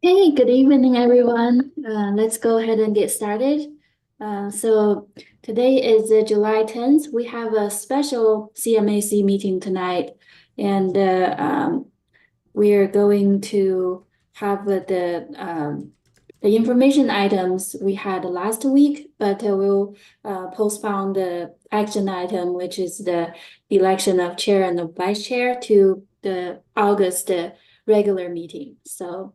Hey, good evening, everyone. Let's go ahead and get started. So today is July 10th. We have a special CMAC meeting tonight, and we're going to have the information items we had last week, but we'll postpone the action item, which is the election of chair and the vice chair, to the August regular meeting. So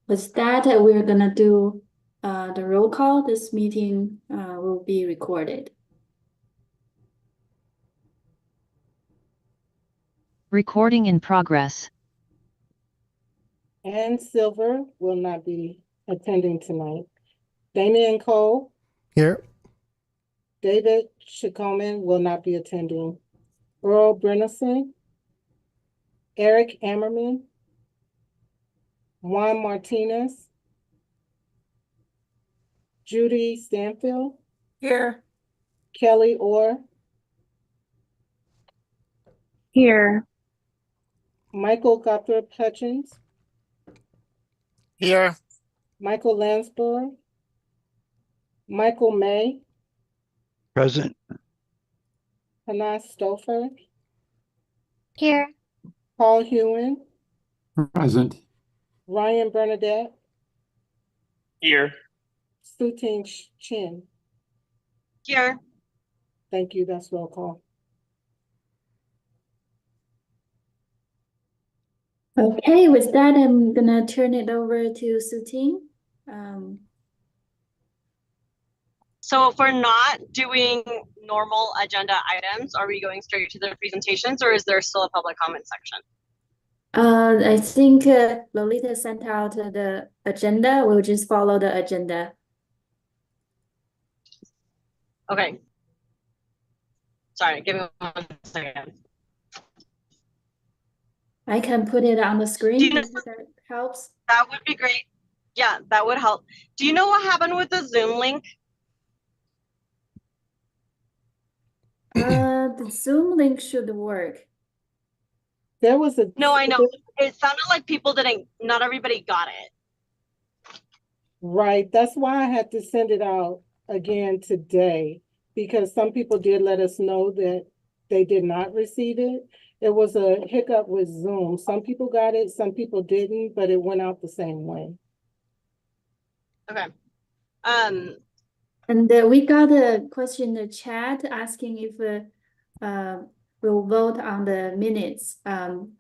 with that, we're gonna do the roll call. This meeting will be recorded. Recording in progress. Ann Silver will not be attending tonight. Damian Cole, Here. David Chicoman will not be attending. Earl Brennison, Eric Ammerman, Juan Martinez, Judy Stanfield, Here. Kelly Orr, Here. Michael Gothrop Hutchins, Here. Michael Lansbury, Michael May, Present. Hannah Stouffer, Here. Paul Hewen, Present. Ryan Bernadette, Here. Suting Chin. Here. Thank you. That's roll call. Okay, with that, I'm gonna turn it over to Suting. So if we're not doing normal agenda items, are we going straight to the presentations, or is there still a public comment section? I think Lolita sent out the agenda. We'll just follow the agenda. Okay. Sorry, give me 1 second. I can put it on the screen Do you know if that helps. That would be great. Yeah, that would help. Do you know what happened with the Zoom link? The Zoom link should work. There was a No, I know. It sounded like not everybody got it. Right. That's why I had to send it out again today, because some people did let us know that they did not receive it. It was a hiccup with Zoom. Some people got it, some people didn't, but it went out the same way. Okay. And we got a question in the chat asking if we'll vote on the minutes.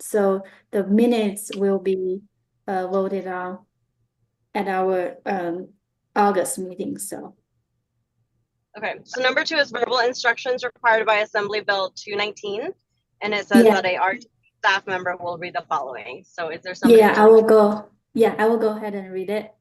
So the minutes will be voted on at our August meeting. So. Okay. So number 2 is verbal instructions required by Assembly Bill 219, and it says that a RT staff member will read the following. So is there somebody? Yeah, I will go. Yeah, I will go ahead and read it.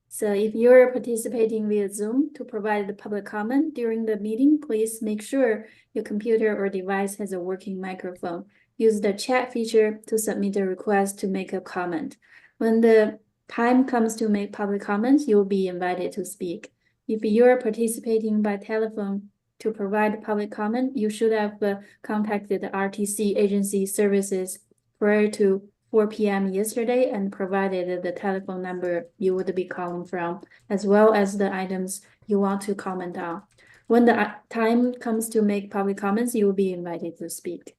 So if you're participating via Zoom to provide the public comment during the meeting, please make sure your computer or device has a working microphone. Use the chat feature to submit a request to make a comment. When the time comes to make public comments, you'll be invited to speak. If you're participating by telephone to provide public comment, you should have contacted the RTC agency services prior to 4 p.m. yesterday and provided the telephone number you would be calling from, as well as the items you want to comment on. When the time comes to make public comments, you will be invited to speak.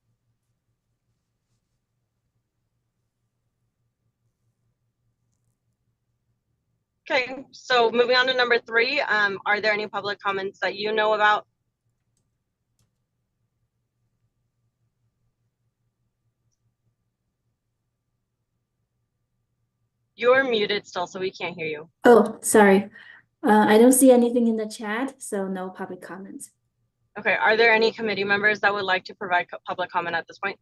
Okay, so moving on to number 3, are there any public comments that you know about? You're muted still, so we can't hear you. Oh, sorry. I don't see anything in the chat, so no public comments. Okay, are there any committee members that would like to provide public comment at this point?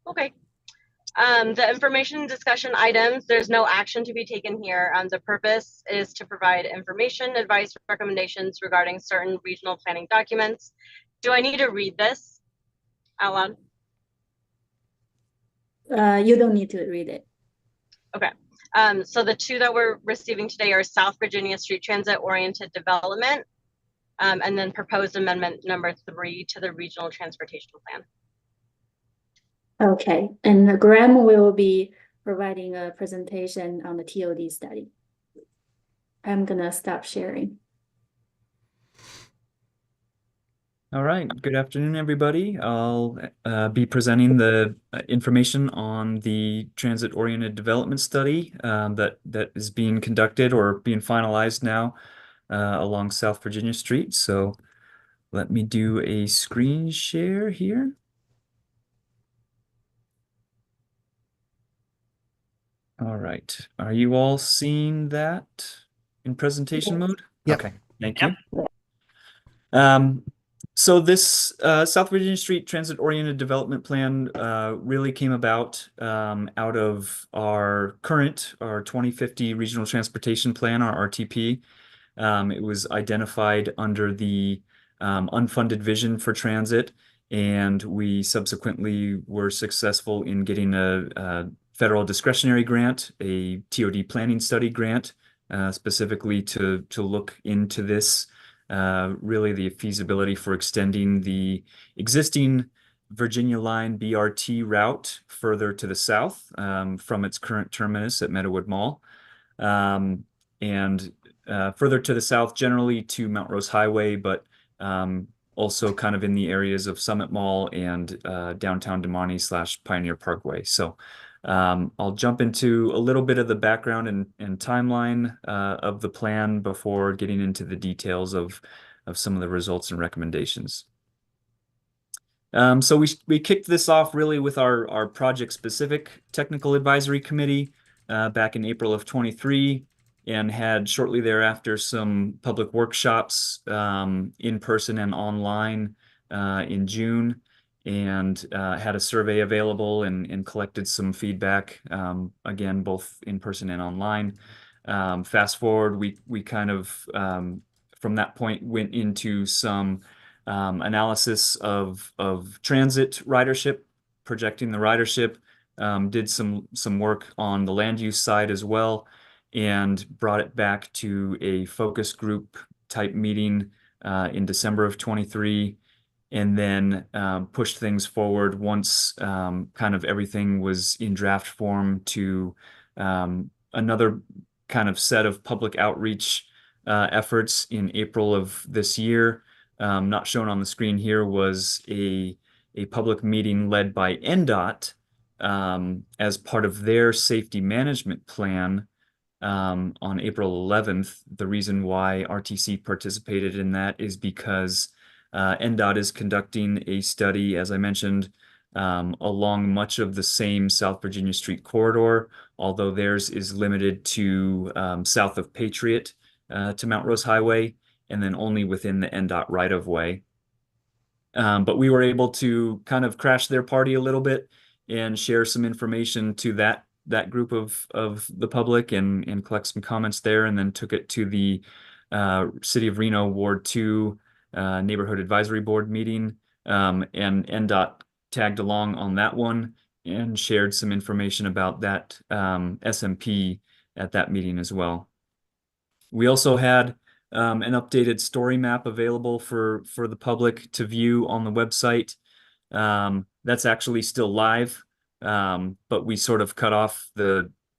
Okay. The information discussion items, there's no action to be taken here. The purpose is to provide information, advice, recommendations regarding certain regional planning documents. Do I need to read this out loud? You don't need to read it. Okay. So the 2 that we're receiving today are South Virginia Street Transit Oriented Development, and then proposed amendment number 3 to the Regional Transportation Plan. Okay, and Graham will be providing a presentation on the TOD study. I'm gonna stop sharing. All right, good afternoon, everybody. I'll be presenting the information on the transit-oriented development study that is being conducted or being finalized now along South Virginia Street. So let me do a screen share here. All right, are you all seeing that in presentation mode? Yep. Okay, thank you. So this South Virginia Street Transit-Oriented Development Plan really came about out of our 2050 Regional Transportation Plan, our RTP. It was identified under the unfunded vision for transit, and we subsequently were successful in getting a federal discretionary grant, a TOD planning study grant, specifically to look into this. Really the feasibility for extending the existing Virginia Line BRT route further to the south from its current terminus at Meadowood Mall, and further to the south generally to Mount Rose Highway, but also kind of in the areas of Summit Mall and downtown Damani / Pioneer Parkway. So I'll jump into a little bit of the background and timeline of the plan before getting into the details of some of the results and recommendations. So we kicked this off really with our project-specific technical advisory committee back in April of 23, and had shortly thereafter some public workshops in person and online in June, and had a survey available and collected some feedback, again, both in person and online. Fast forward, we kind of, from that point, went into some analysis of transit ridership, projecting the ridership, did some work on the land use side as well, and brought it back to a focus group type meeting in December of 23. And then pushed things forward once kind of everything was in draft form to another kind of set of public outreach efforts in April of this year. Not shown on the screen here was a public meeting led by NDOT as part of their safety management plan on April 11th. The reason why RTC participated in that is because NDOT is conducting a study, as I mentioned, along much of the same South Virginia Street corridor, although theirs is limited to south of Patriot to Mount Rose Highway, and then only within the NDOT right-of-way. But we were able to kind of crash their party a little bit and share some information to that group of the public and collect some comments there, and then took it to the City of Reno Ward 2 Neighborhood Advisory Board meeting, and NDOT tagged along on that one and shared some information about that SMP at that meeting as well. We also had an updated story map available for the public to view on the website. That's actually still live, but we sort of cut off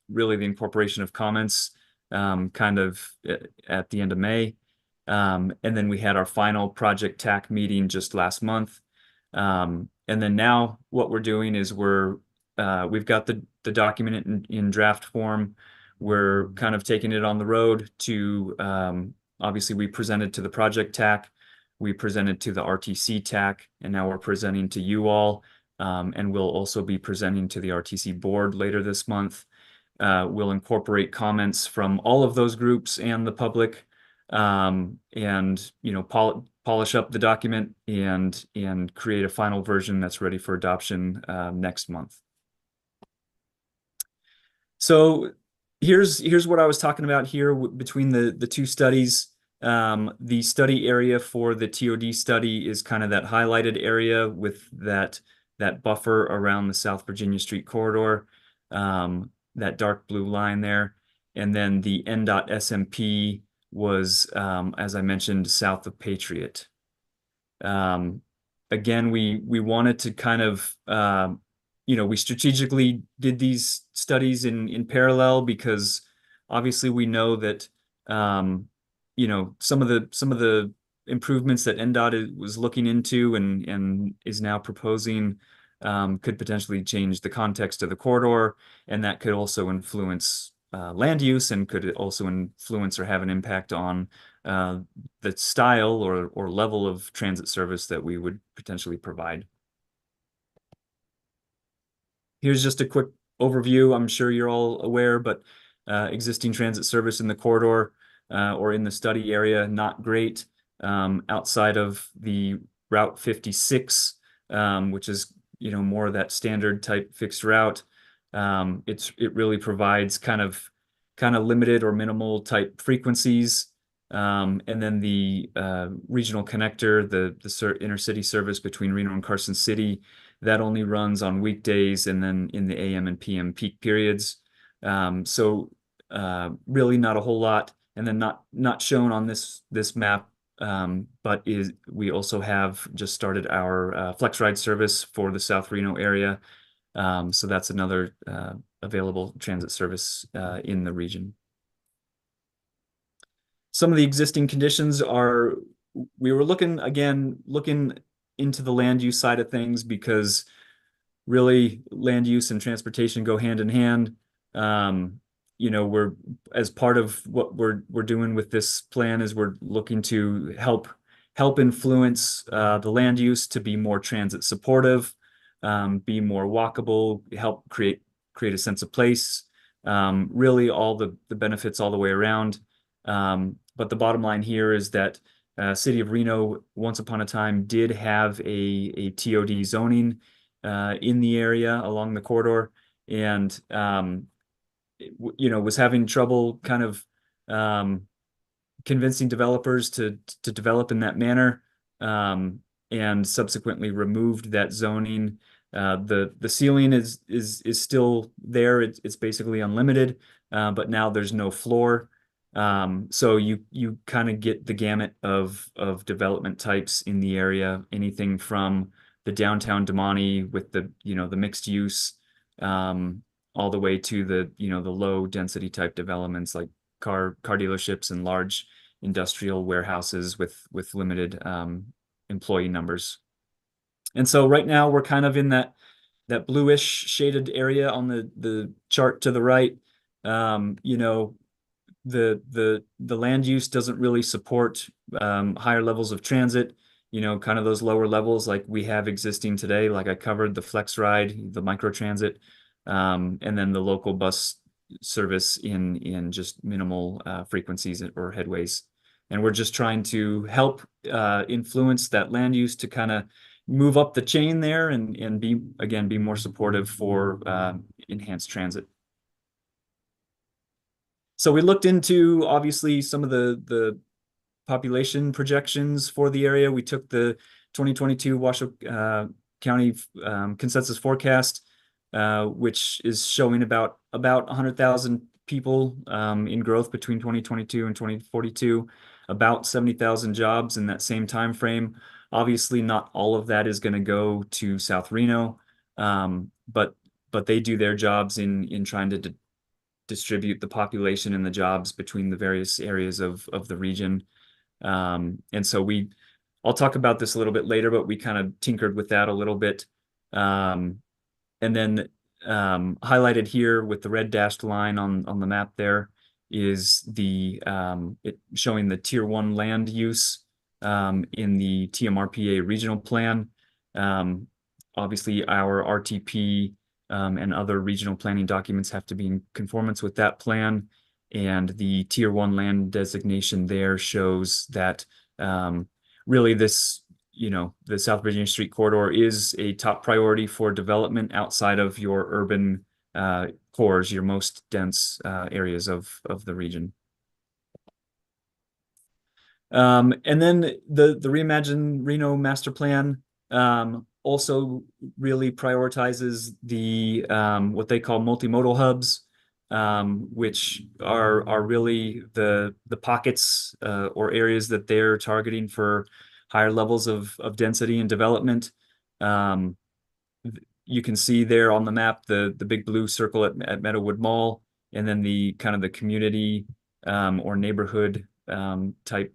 really the incorporation of comments kind of at the end of May. And then we had our final project TAC meeting just last month. And And then now what we're doing is we've got the document in draft form. We're kind of taking it on the road to, obviously we presented to the project TAC, we presented to the RTC TAC, and now we're presenting to you all. And we'll also be presenting to the RTC board later this month. We'll incorporate comments from all of those groups and the public, and polish up the document and create a final version that's ready for adoption next month. So here's what I was talking about here between the two studies. The study area for the TOD study is kind of that highlighted area with that buffer around the South Virginia Street corridor, that dark blue line there. And then the NDOT SMP was, as I mentioned, south of Patriot. Again, we wanted to kind of, we strategically did these studies in parallel because obviously we know that, some of the improvements that NDOT was looking into and is now proposing could potentially change the context of the corridor, and that could also influence land use and could also influence or have an impact on the style or level of transit service that we would potentially provide. Here's just a quick overview. I'm sure you're all aware, but existing transit service in the corridor or in the study area, not great. Outside of the Route 56, which is more of that standard type fixed route, it really provides kind of limited or minimal type frequencies. And then the regional connector, the intercity service between Reno and Carson City, that only runs on weekdays and then in the AM and PM peak periods. So really not a whole lot. And then not shown on this map, but we also have just started our flex ride service for the South Reno area. So that's another available transit service in the region. Some of the existing conditions are, we were looking into the land use side of things because really land use and transportation go hand in hand. We're, as part of what we're doing with this plan, is we're looking to help influence the land use to be more transit supportive, be more walkable, help create a sense of place, really all the benefits all the way around. But the bottom line here is that City of Reno, once upon a time, did have a TOD zoning in the area along the corridor, and was having trouble kind of convincing developers to develop in that manner, and subsequently removed that zoning. The ceiling is still there. It's basically unlimited, but now there's no floor. So you kind of get the gamut of development types in the area, anything from the downtown Damani with the mixed use, all the way to the low density type developments like car dealerships and large industrial warehouses with limited employee numbers. And so right now we're kind of in that bluish shaded area on the chart to the right. The land use doesn't really support higher levels of transit, kind of those lower levels like we have existing today. Like I covered the flex ride, the microtransit, and then the local bus service in just minimal frequencies or headways. And we're just trying to help influence that land use to kind of move up the chain there and be more supportive for enhanced transit. So we looked into, obviously, some of the population projections for the area. We took the 2022 Washoe County consensus forecast, which is showing about 100,000 people in growth between 2022 and 2042, about 70,000 jobs in that same time frame. Obviously, not all of that is going to go to South Reno, but they do their jobs in trying to distribute the population and the jobs between the various areas of the region. And so I'll talk about this a little bit later, but we kind of tinkered with that a little bit. And then highlighted here with the red dashed line on the map there is the showing the Tier 1 land use in the TMRPA regional plan. Obviously, our RTP and other regional planning documents have to be in conformance with that plan. And the Tier 1 land designation there shows that really this, the South Virginia Street corridor is a top priority for development outside of your urban cores, your most dense areas of the region. And then the Reimagine Reno master plan also really prioritizes the what they call multimodal hubs, which are really the pockets or areas that they're targeting for higher levels of density and development. You can see there on the map the big blue circle at Meadowood Mall, and then the kind of the community or neighborhood type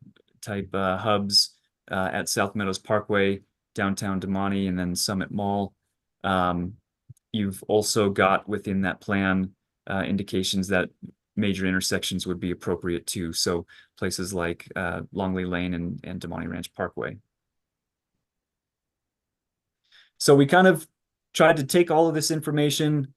hubs at South Meadows Parkway, downtown Damani, and then Summit Mall. You've also got within that plan indications that major intersections would be appropriate too. So places like Longley Lane and Damani Ranch Parkway. So we kind of tried to take all of this information,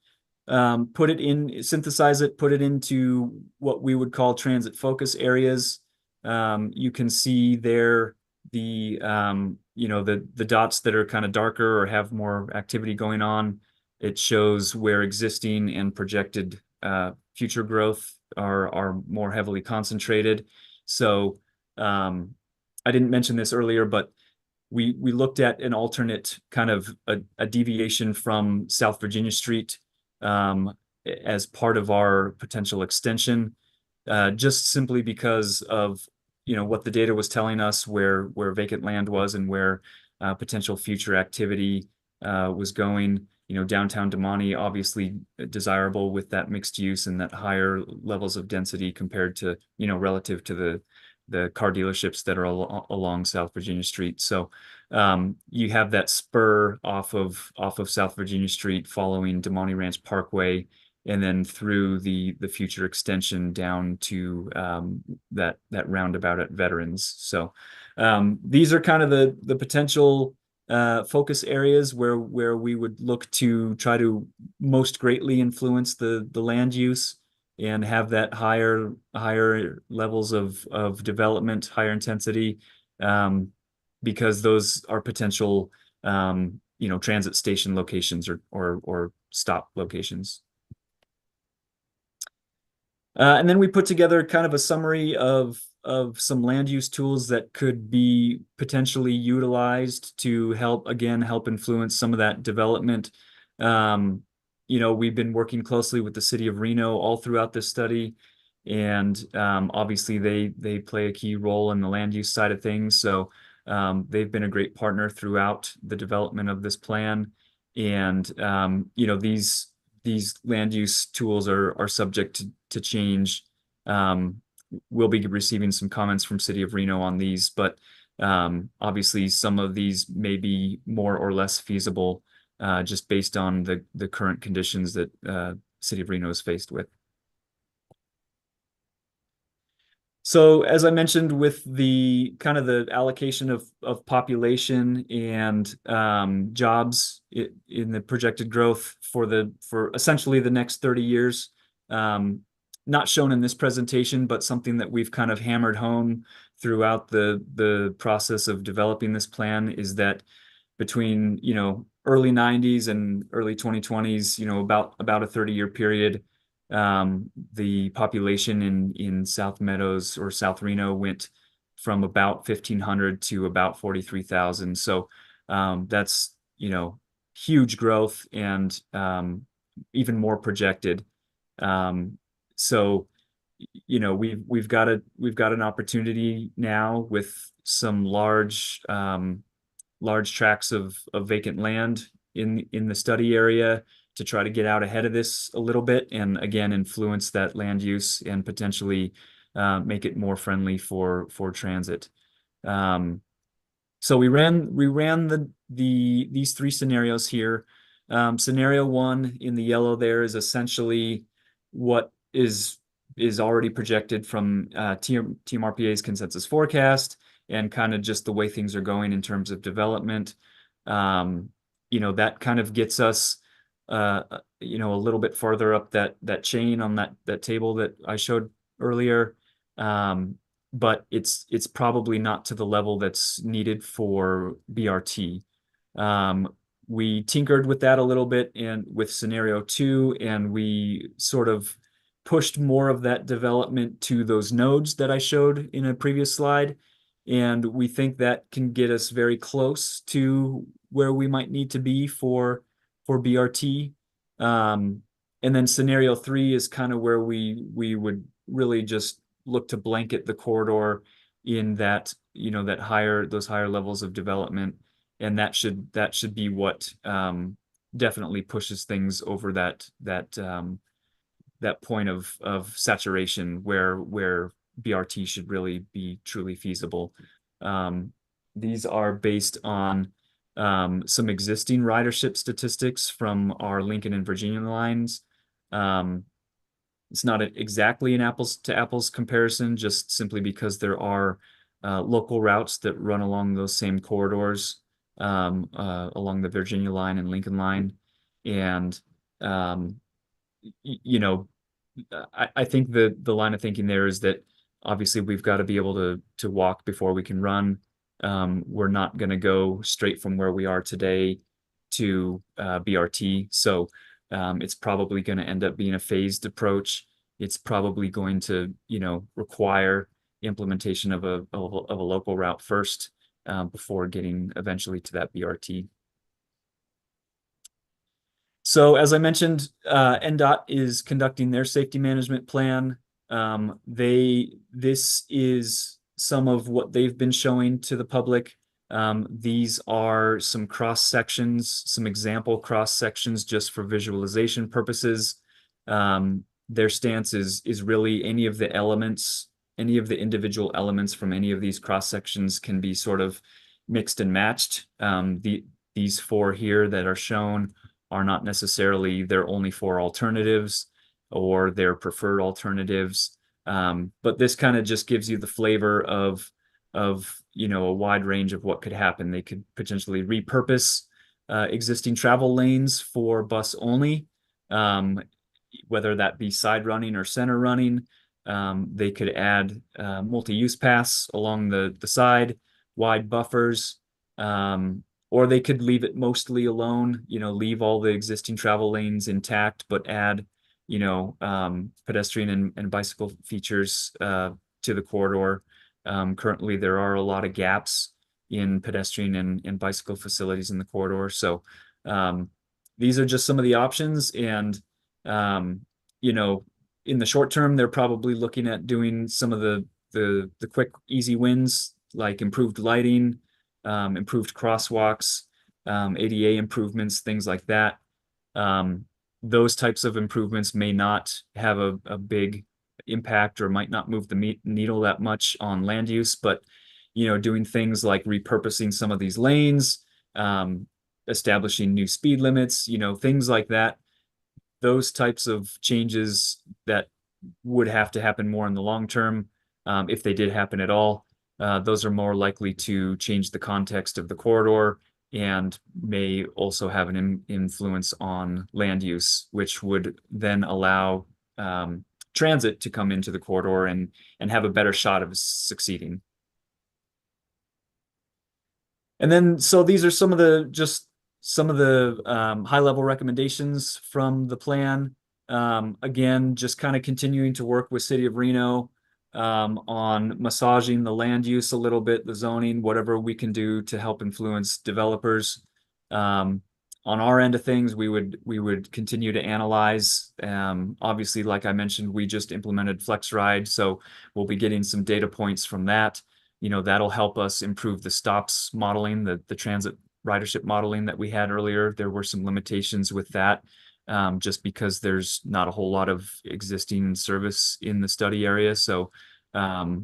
synthesize it, put it into what we would call transit focus areas. You can see there the the dots that are kind of darker or have more activity going on. It shows where existing and projected future growth are more heavily concentrated. So I didn't mention this earlier, but we looked at an alternate kind of a deviation from South Virginia Street as part of our potential extension, just simply because of what the data was telling us, where vacant land was and where potential future activity was going. Downtown Damani obviously desirable with that mixed use and that higher levels of density compared to relative to the car dealerships that are along South Virginia Street. So you have that spur off of South Virginia Street following Damani Ranch Parkway, and then through the future extension down to that roundabout at Veterans. So these are kind of the potential focus areas where we would look to try to most greatly influence the land use and have that higher levels of development, higher intensity, because those are potential transit station locations or stop locations. And then we put together kind of a summary of some land use tools that could be potentially utilized to help influence some of that development. We've been working closely with the city of Reno all throughout this study, and obviously they play a key role in the land use side of things. So they've been a great partner throughout the development of this plan. And these land use tools are subject to change. We'll be receiving some comments from City of Reno on these, but obviously some of these may be more or less feasible just based on the current conditions that City of Reno is faced with. So as I mentioned, with the kind of the allocation of population and jobs in the projected growth for essentially the next 30 years, not shown in this presentation, but something that we've kind of hammered home throughout the process of developing this plan is that between early 90s and early 2020s, about a 30-year period, the population in South Meadows or South Reno went from about 1,500 to about 43,000. So that's huge growth and even more projected. So we've got an opportunity now with some large tracts of vacant land in the study area to try to get out ahead of this a little bit and again influence that land use and potentially make it more friendly for transit. So we ran these three scenarios here. Scenario one in the yellow there is essentially what is already projected from TMRPA's consensus forecast and kind of just the way things are going in terms of development. You know, that kind of gets us you know, a little bit farther up that chain on that table that I showed earlier. But it's probably not to the level that's needed for BRT. We tinkered with that a little bit and with scenario two, and we sort of pushed more of that development to those nodes that I showed in a previous slide. And we think that can get us very close to where we might need to be for BRT. And then scenario three is kind of where we would really just look to blanket the corridor in that, you know, those higher levels of development. And that should be what definitely pushes things over that point of saturation where BRT should really be truly feasible. These are based on some existing ridership statistics from our Lincoln and Virginia lines. It's not exactly an apples to apples comparison, just simply because there are local routes that run along those same corridors, along the Virginia line and Lincoln line. And, you know, I think the line of thinking there is that obviously we've got to be able to walk before we can run. We're not going to go straight from where we are today to BRT. So it's probably going to end up being a phased approach. It's probably going to, you know, require implementation of a local route first before getting eventually to that BRT. So as I mentioned, NDOT is conducting their safety management plan. This is some of what they've been showing to the public. These are some cross sections, some example cross sections just for visualization purposes. Their stance is really any of the elements, any of the individual elements from any of these cross sections can be sort of mixed and matched. These four here that are shown are not necessarily their only four alternatives or their preferred alternatives. But this kind of just gives you the flavor of, you know, a wide range of what could happen. They could potentially repurpose existing travel lanes for bus only, whether that be side running or center running. They could add multi-use paths along the side, wide buffers, or they could leave it mostly alone, you know, leave all the existing travel lanes intact, but add, you know, pedestrian and bicycle features to the corridor. Currently, there are a lot of gaps in pedestrian and bicycle facilities in the corridor. So these are just some of the options. And, you know, in the short term, they're probably looking at doing some of the quick, easy wins, like improved lighting, improved crosswalks, ADA improvements, things like that. Those types of improvements may not have a big impact or might not move the needle that much on land use, but you know, doing things like repurposing some of these lanes, establishing new speed limits, you know, things like that. Those types of changes that would have to happen more in the long term, if they did happen at all. Those are more likely to change the context of the corridor and may also have an influence on land use, which would then allow transit to come into the corridor and have a better shot of succeeding. And then, so these are some of the high-level recommendations from the plan. Again, just kind of continuing to work with City of Reno on massaging the land use a little bit, the zoning, whatever we can do to help influence developers. On our end of things, we would continue to analyze. Obviously, like I mentioned, we just implemented FlexRide, so we'll be getting some data points from that. You know, that'll help us improve the stops modeling, the transit ridership modeling that we had earlier. There were some limitations with that, just because there's not a whole lot of existing service in the study area. So a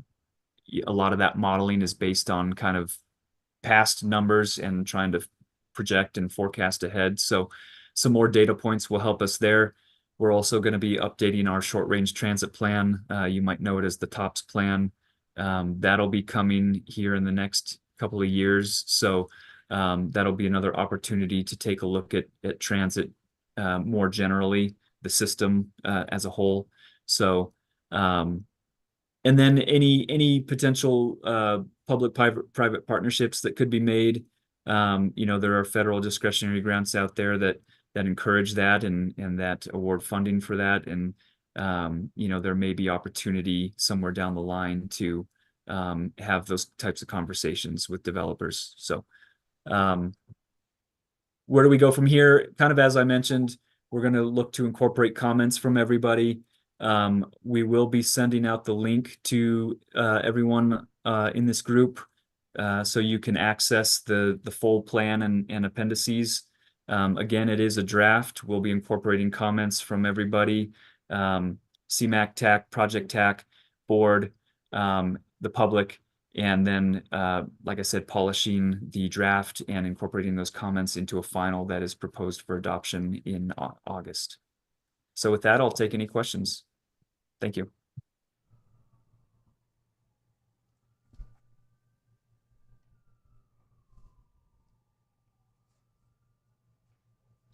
lot of that modeling is based on kind of past numbers and trying to project and forecast ahead. So some more data points will help us there. We're also going to be updating our short range transit plan. You might know it as the TOPS plan. That'll be coming here in the next couple of years. So that'll be another opportunity to take a look at transit more generally, the system as a whole. So, and then any potential public-private partnerships that could be made. There are federal discretionary grants out there that encourage that and that award funding for that. And there may be opportunity somewhere down the line to have those types of conversations with developers. So where do we go from here? Kind of as I mentioned, we're going to look to incorporate comments from everybody. We will be sending out the link to everyone in this group so you can access the full plan and appendices. Again, it is a draft. We'll be incorporating comments from everybody, CMAC, TAC, Project TAC, board, the public, and then, like I said, polishing the draft and incorporating those comments into a final that is proposed for adoption in August. So with that, I'll take any questions. Thank you.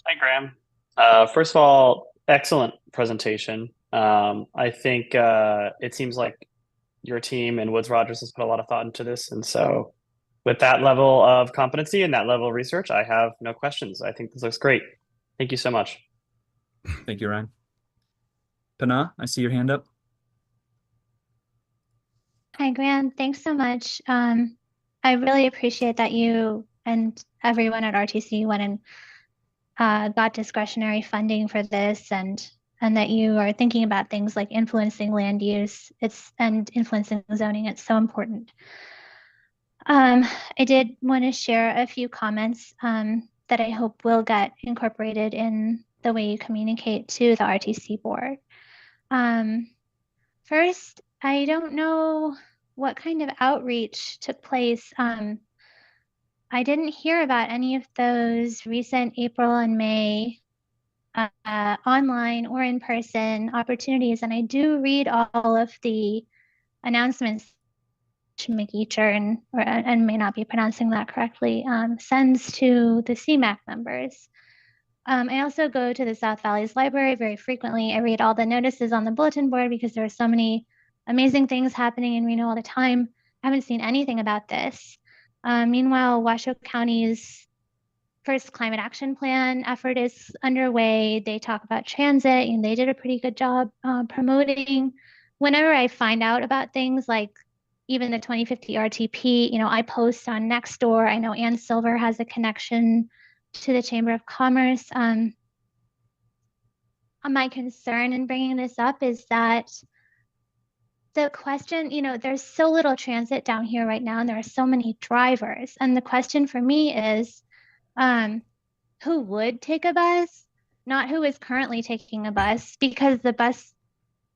Hi, Graham. First of all, excellent presentation. I think it seems like your team and Woods Rogers has put a lot of thought into this. And so with that level of competency and that level of research, I have no questions. I think this looks great. Thank you so much. Thank you, Ryan. Pana, I see your hand up. Hi, Graham. Thanks so much. I really appreciate that you and everyone at RTC went and got discretionary funding for this, and that you are thinking about things like influencing land use and influencing zoning. It's so important. I did want to share a few comments that I hope will get incorporated in the way you communicate to the RTC board. First, I don't know what kind of outreach took place. I didn't hear about any of those recent April and May online or in-person opportunities, and I do read all of the announcements McEacher, and may not be pronouncing that correctly, sends to the CMAC members. I also go to the South Valley's library very frequently. I read all the notices on the bulletin board because there are so many amazing things happening in Reno all the time. I haven't seen anything about this. Meanwhile, Washoe County's first climate action plan effort is underway. They talk about transit, and they did a pretty good job promoting. Whenever I find out about things like even the 2050 RTP, I post on Nextdoor. I know Ann Silver has a connection to the Chamber of Commerce. My concern in bringing this up is that the question, there's so little transit down here right now, and there are so many drivers. And the question for me is, who would take a bus, not who is currently taking a bus, because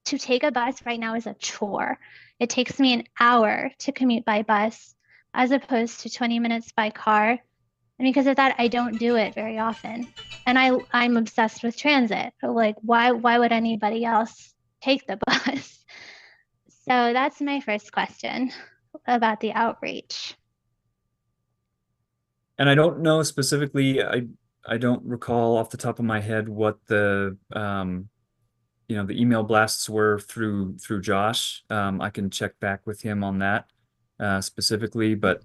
to take a bus right now is a chore. It takes me an hour to commute by bus as opposed to 20 minutes by car. And because of that, I don't do it very often. And I'm obsessed with transit. Like, why would anybody else take the bus? So that's my first question about the outreach. And I don't know specifically, I don't recall off the top of my head what the the email blasts were through Josh. I can check back with him on that specifically, but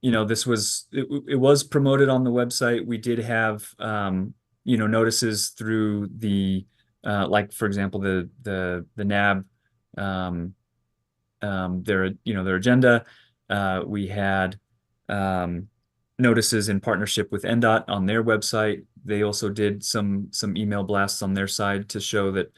this was it was promoted on the website. We did have notices through the like, for example, the NAB their agenda. We had notices in partnership with NDOT on their website. They also did some email blasts on their side to show that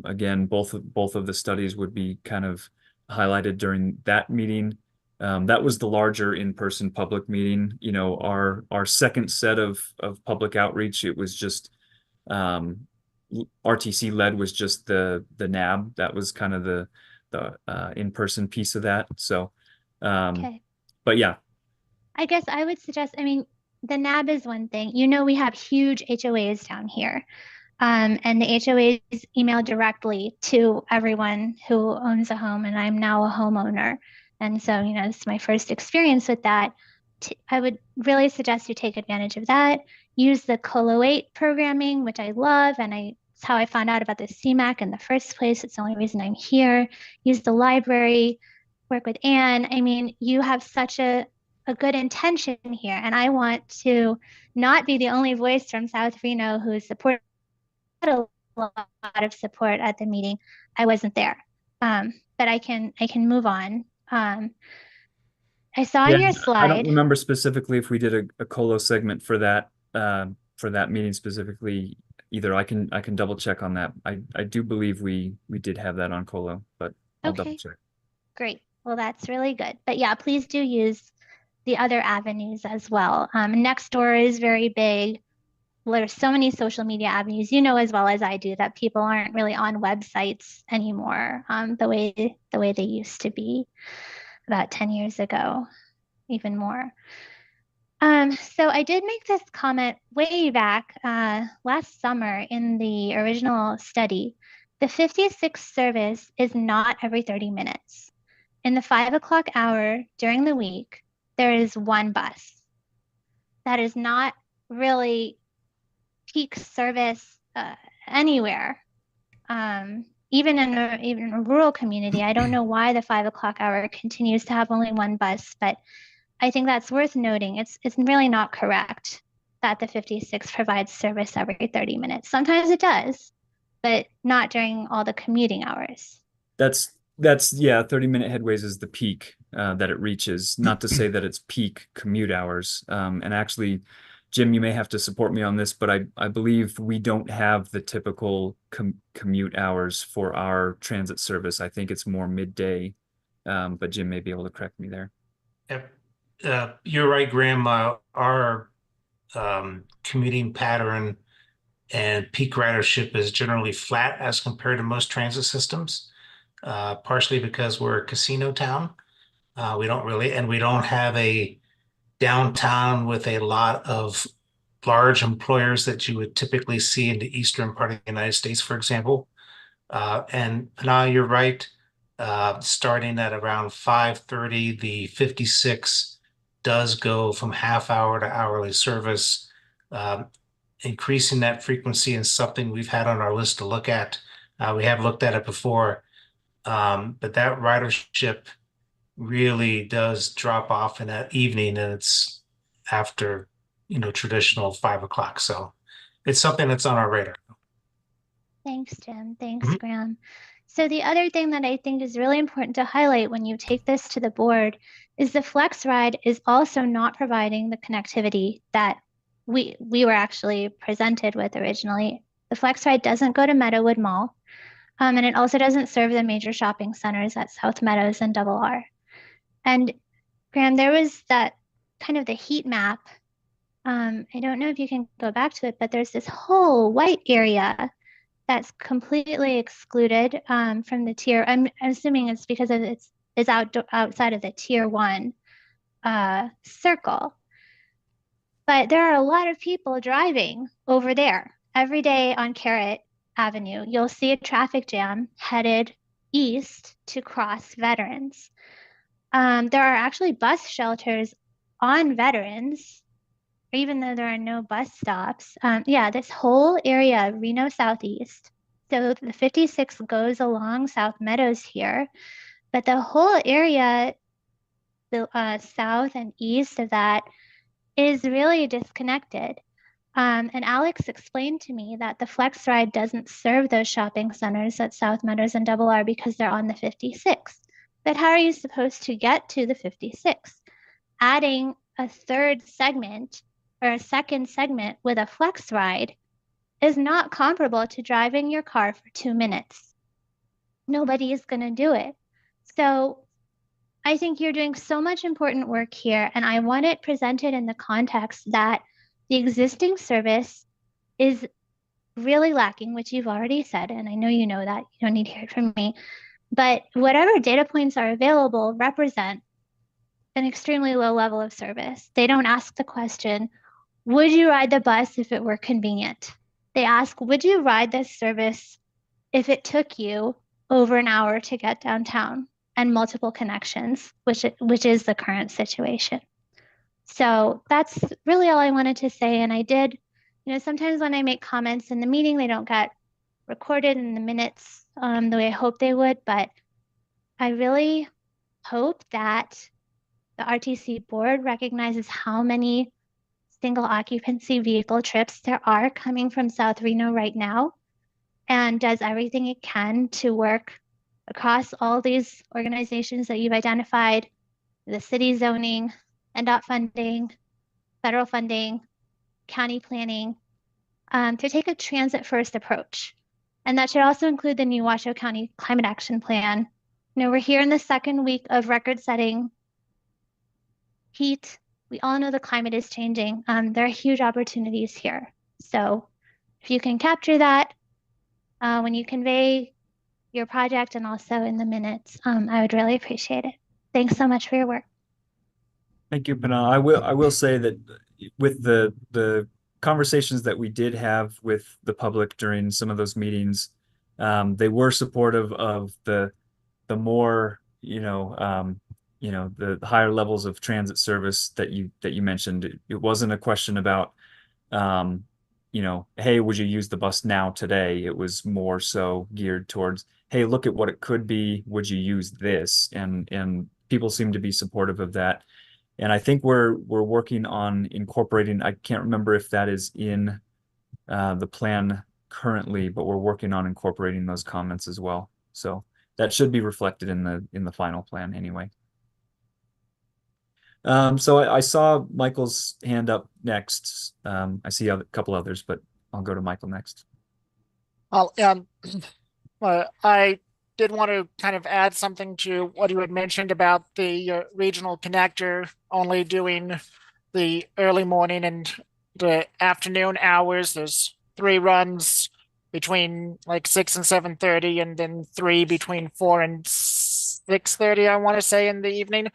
again, both of the studies would be kind of highlighted during that meeting. That was the larger in-person public meeting. Our second set of public outreach, it was just RTC led was just the NAB. That was kind of the in-person piece of that. So Okay. But yeah, I guess I would suggest, I mean, the NAB is one thing. You know, we have huge HOAs down here. And the HOAs email directly to everyone who owns a home, and I'm now a homeowner. And so, you know, this is my first experience with that. I would really suggest you take advantage of that. Use the Colo8 programming, which I love, and it's how I found out about the CMAC in the first place. It's the only reason I'm here. Use the library, work with Anne. I mean, you have such a good intention here, and I want to not be the only voice from South Reno who's supporting a lot of support at the meeting. I wasn't there, but I can move on. I saw yeah, in your I don't slide. remember specifically if we did a colo segment for that meeting specifically either. I can double check on that. I do believe we did have that on colo, but I'll double Okay, check. great. Well, that's really good. But yeah, please do use the other avenues as well. Nextdoor is very big. There's so many social media avenues, you know, as well as I do, that people aren't really on websites anymore, the way they used to be about 10 years ago, even more. So I did make this comment way back last summer in the original study. The 56 service is not every 30 minutes. In the 5 o'clock hour during the week, there is one bus. That is not really peak service anywhere. Even in a rural community, I don't know why the 5 o'clock hour continues to have only one bus, but I think that's worth noting. It's really not correct that the 56 provides service every 30 minutes. Sometimes it does, but not during all the commuting hours. That's yeah, 30-minute headways is the peak that it reaches. Not to say that it's peak commute hours. And actually, Jim, you may have to support me on this, but I believe we don't have the typical commute hours for our transit service. I think it's more midday. But Jim may be able to correct me there. Yep. You're right, Graham. Our commuting pattern and peak ridership is generally flat as compared to most transit systems, partially because we're a casino town. We don't have a downtown with a lot of large employers that you would typically see in the eastern part of the United States, for example. And now you're right. Starting at around 5:30, the 56 does go from half hour to hourly service. Increasing that frequency is something we've had on our list to look at. We have looked at it before, but that ridership really does drop off in that evening, and it's after, traditional 5 o'clock. So it's something that's on our radar. Thanks, Jim. Thanks, Graham. So the other thing that I think is really important to highlight when you take this to the board is the Flex Ride is also not providing the connectivity that we were actually presented with originally. The Flex Ride doesn't go to Meadowood Mall, and it also doesn't serve the major shopping centers at South Meadows and Double R. And Graham, there was that kind of the heat map. I don't know if you can go back to it, but there's this whole white area that's completely excluded from the tier. I'm assuming it's because it's outside of the tier 1 circle. But there are a lot of people driving over there every day on Carrot Avenue. You'll see a traffic jam headed east to cross Veterans. There are actually bus shelters on Veterans, even though there are no bus stops. Yeah, this whole area, Reno Southeast. So the 56 goes along South Meadows here, but the whole area, the south and east of that, is really disconnected. And Alex explained to me that the Flex Ride doesn't serve those shopping centers at South Meadows and Double R because they're on the 56. But how are you supposed to get to the 56? Adding a third segment or a second segment with a Flex Ride is not comparable to driving your car for 2 minutes. Nobody is going to do it. So I think you're doing so much important work here, and I want it presented in the context that the existing service is really lacking, which you've already said, and I know you know that. You don't need to hear it from me. But whatever data points are available represent an extremely low level of service. They don't ask the question, would you ride the bus if it were convenient? They ask, would you ride this service if it took you over an hour to get downtown and multiple connections, which is the current situation. So that's really all I wanted to say. And I did, sometimes when I make comments in the meeting, they don't get recorded in the minutes the way I hope they would, but I really hope that the RTC board recognizes how many single occupancy vehicle trips there are coming from South Reno right now, and does everything it can to work across all these organizations that you've identified, the city zoning, NDOT funding, federal funding, county planning, to take a transit first approach. And that should also include the new Washoe County Climate Action Plan. We're here in the second week of record setting heat. We all know the climate is changing. There are huge opportunities here. So if you can capture that when you convey your project and also in the minutes, I would really appreciate it. Thanks so much for your work. Thank you, Pana. I will say that with the conversations that we did have with the public during some of those meetings, they were supportive of the more, the higher levels of transit service that you mentioned. It wasn't a question about, hey, would you use the bus now today? It was more so geared towards, hey, look at what it could be. Would you use this? And people seem to be supportive of that. And I think we're working on incorporating, I can't remember if that is in the plan currently, but we're working on incorporating those comments as well. So that should be reflected in the final plan anyway. So I saw Michael's hand up next. I see a couple others, but I'll go to Michael next. Well, I did want to kind of add something to what you had mentioned about the regional connector only doing the early morning and the afternoon hours. There's 3 runs between like 6 and 7:30, and then 3 between 4 and 6:30, I want to say, in the evening.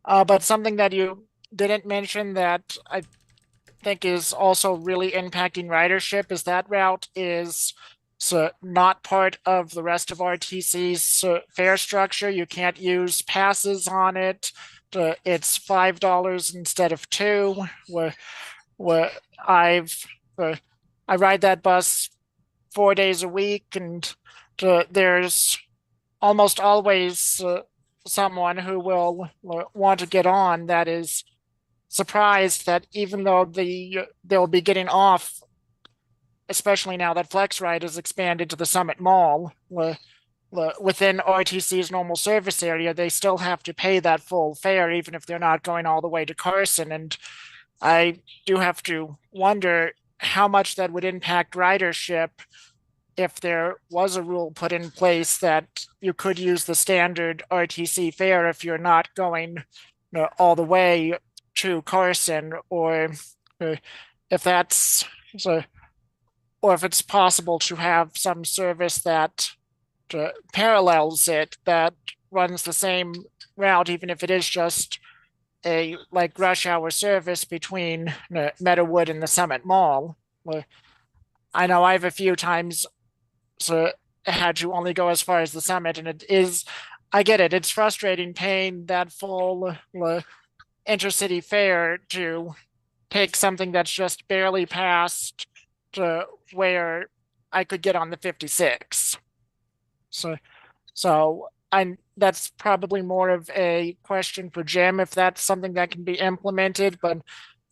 But something that you didn't mention that I think is also really impacting ridership is that route is not part of the rest of RTC's fare structure. You can't use passes on it. It's $5 instead of $2. Where I ride that bus 4 days a week, and there's almost always someone who will want to get on that is surprised that even though they'll be getting off, especially now that FlexRide is expanded to the Summit Mall, within RTC's normal service area, they still have to pay that full fare, even if they're not going all the way to Carson. And I do have to wonder how much that would impact ridership if there was a rule put in place that you could use the standard RTC fare if you're not going all the way to Carson, or if that's or if it's possible to have some service that parallels it, that runs the same route, even if it is just a like rush hour service between Meadowood and the Summit Mall. I know I've a few times had to only go as far as the Summit, and I get it, it's frustrating paying that full intercity fare to take something that's just barely past to where I could get on the 56. So that's probably more of a question for Jim, if that's something that can be implemented, but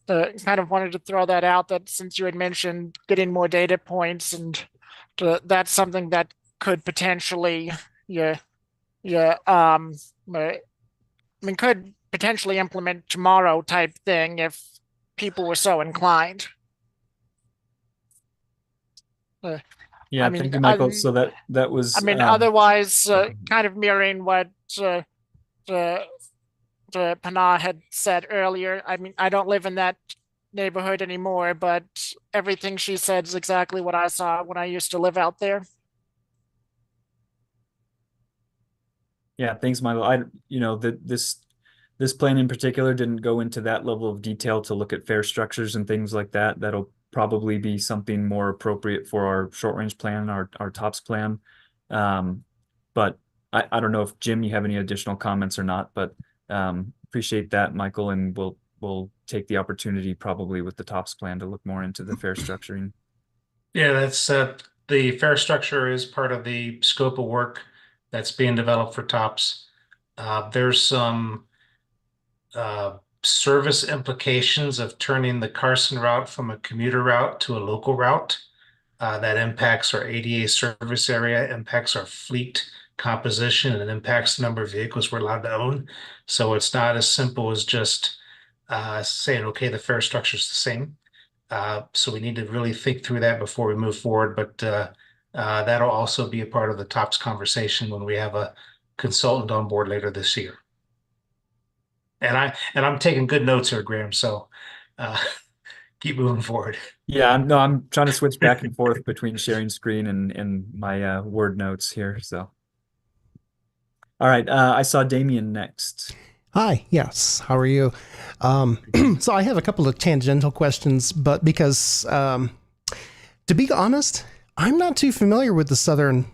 kind of wanted to throw that out, that since you had mentioned getting more data points, and that's something that could potentially, could potentially implement tomorrow type thing if people were so inclined. Yeah, thank you, Michael. So that was. Otherwise, kind of mirroring what Pana had said earlier. I don't live in that neighborhood anymore, but everything she said is exactly what I saw when I used to live out there. Yeah, thanks, Michael. This This plan in particular didn't go into that level of detail to look at fare structures and things like that. That'll probably be something more appropriate for our short range plan, our TOPS plan. But I don't know if Jim, you have any additional comments or not, but appreciate that, Michael, and we'll take the opportunity probably with the TOPS plan to look more into the fare structuring. Yeah, that's the fare structure is part of the scope of work that's being developed for TOPS. There's some service implications of turning the Carson route from a commuter route to a local route. That impacts our ADA service area, impacts our fleet composition, and impacts the number of vehicles we're allowed to own. So it's not as simple as just saying, okay, the fare structure is the same. So we need to really think through that before we move forward. But that'll also be a part of the TOPS conversation when we have a consultant on board later this year. And I'm taking good notes here, Graham. So keep moving forward. Yeah, I'm trying to switch back and forth between sharing screen and my Word notes here. So, all right, I saw Damien next. Hi, yes. How are you? So I have a couple of tangential questions, but because, to be honest, I'm not too familiar with the Southern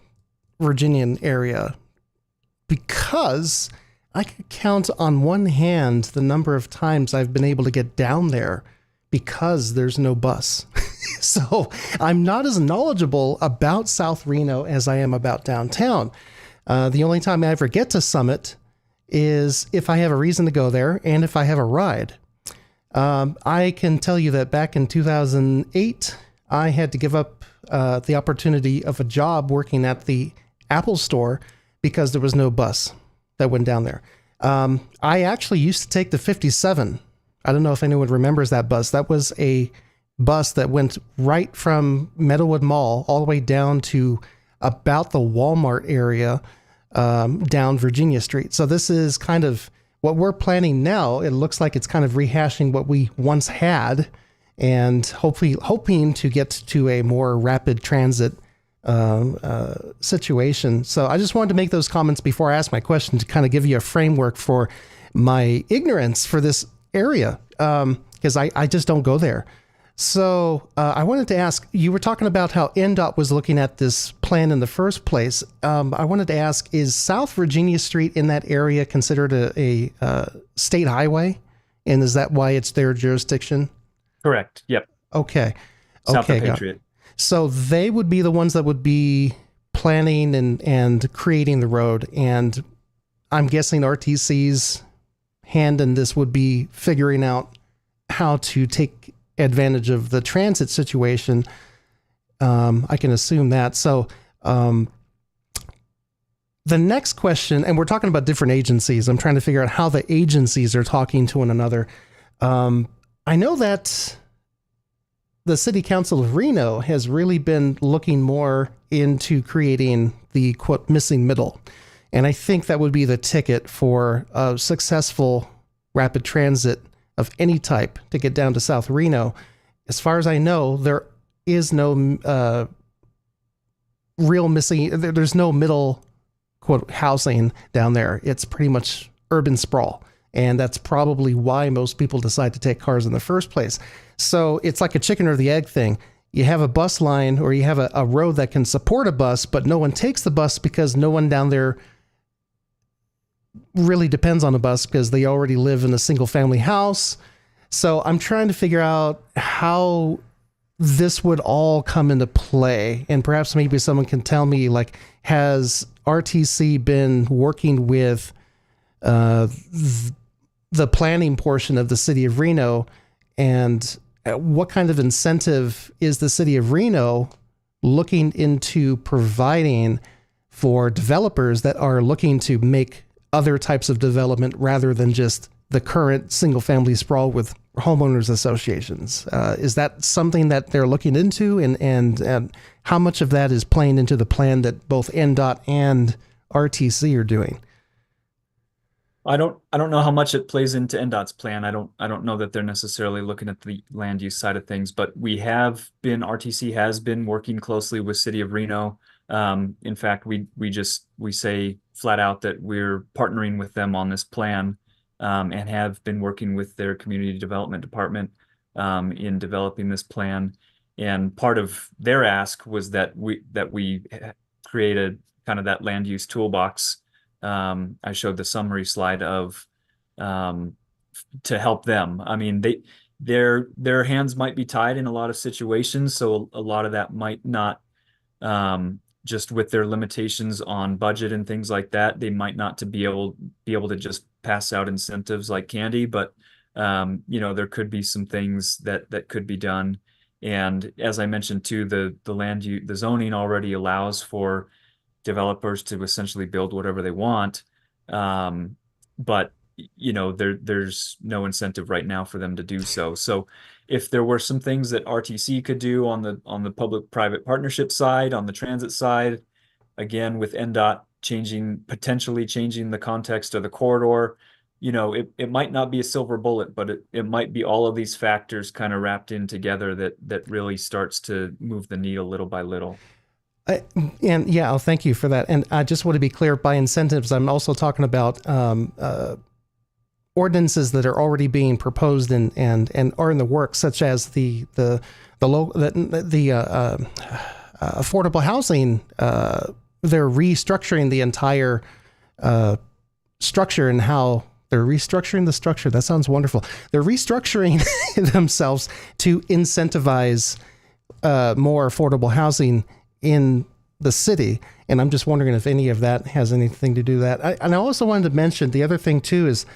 Virginian area because I could count on one hand the number of times I've been able to get down there because there's no bus. So I'm not as knowledgeable about South Reno as I am about downtown. The only time I ever get to Summit is if I have a reason to go there and if I have a ride. I can tell you that back in 2008, I had to give up the opportunity of a job working at the Apple store because there was no bus that went down there. I actually used to take the 57. I don't know if anyone remembers that bus. That was a bus that went right from Meadowwood Mall all the way down to about the Walmart area down Virginia Street. So this is kind of what we're planning now. It looks like it's kind of rehashing what we once had and hopefully hoping to get to a more rapid transit situation. So I just wanted to make those comments before I ask my question to kind of give you a framework for my ignorance for this area, because I just don't go there. So I wanted to ask, you were talking about how NDOT was looking at this plan in the first place. I wanted to ask, is South Virginia Street in that area considered a state highway? And is that why it's their jurisdiction? Correct. Yep. Okay. South Okay. of Patriot. So they would be the ones that would be planning and creating the road. And I'm guessing RTC's hand in this would be figuring out how to take advantage of the transit situation. I can assume that. So the next question, and we're talking about different agencies. I'm trying to figure out how the agencies are talking to one another. I know that the City Council of Reno has really been looking more into creating the quote missing middle. And I think that would be the ticket for a successful rapid transit of any type to get down to South Reno. As far as I know, there is no real missing, there's no middle quote housing down there. It's pretty much urban sprawl. And that's probably why most people decide to take cars in the first place. So it's like a chicken or the egg thing. You have a bus line or you have a road that can support a bus, but no one takes the bus because no one down there really depends on a bus because they already live in a single family house. So I'm trying to figure out how this would all come into play. And perhaps maybe someone can tell me, like, has RTC been working with the planning portion of the city of Reno, and what kind of incentive is the city of Reno looking into providing for developers that are looking to make other types of development rather than just the current single family sprawl with homeowners associations? Is that something that they're looking into, and how much of that is playing into the plan that both NDOT and RTC are doing? I don't know how much it plays into NDOT's plan. I don't know that they're necessarily looking at the land use side of things, but RTC has been working closely with City of Reno. In fact, we say flat out that we're partnering with them on this plan. and have been working with their community development department in developing this plan. And part of their ask was that we created kind of that land use toolbox. I showed the summary slide of to help them. I mean, their hands might be tied in a lot of situations, so a lot of that might not, just with their limitations on budget and things like that, they might not to be able to just pass out incentives like candy. But there could be some things that could be done. And as I mentioned too, the zoning already allows for developers to essentially build whatever they want. But there's no incentive right now for them to do so. So if there were some things that RTC could do on the public-private partnership side, on the transit side, again, with NDOT potentially changing the context of the corridor, it might not be a silver bullet, but it might be all of these factors kind of wrapped in together that really starts to move the needle little by little. Thank you for that. And I just want to be clear, by incentives, I'm also talking about ordinances that are already being proposed and are in the works, such as the affordable housing. They're restructuring the entire structure and how they're restructuring the structure. That sounds wonderful. They're restructuring themselves to incentivize more affordable housing in the city. And I'm just wondering if any of that has anything to do with that. And I also wanted to mention the other thing too is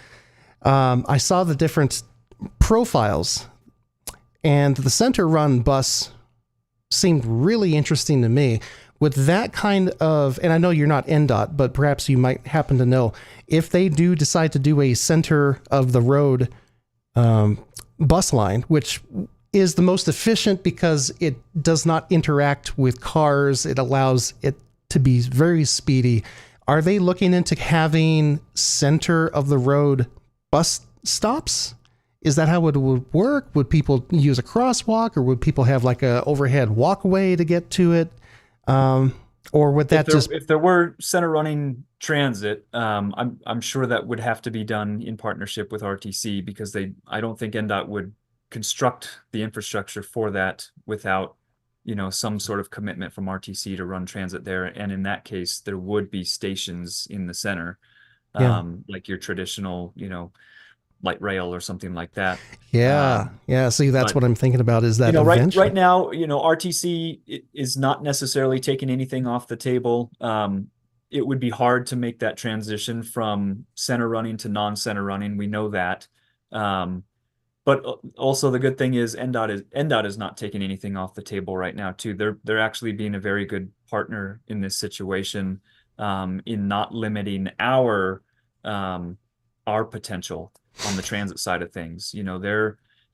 I saw the different profiles, and the center run bus seemed really interesting to me. With that kind of, and I know you're not NDOT, but perhaps you might happen to know, if they do decide to do a center of the road bus line, which is the most efficient because it does not interact with cars, it allows it to be very speedy. Are they looking into having center of the road bus stops? Is that how it would work? Would people use a crosswalk, or would people have like a overhead walkway to get to it? Or would that if there were center running transit, I'm sure that would have to be done in partnership with RTC, because I don't think NDOT would construct the infrastructure for that without some sort of commitment from RTC to run transit there. And in that case, there would be stations in the center, like your traditional light rail or something like that. See, that's what I'm thinking about, is that right now, RTC is not necessarily taking anything off the table. It would be hard to make that transition from center running to non-center running. We know that. But also the good thing is NDOT is not taking anything off the table right now too. They're actually being a very good partner in this situation, in not limiting our potential on the transit side of things.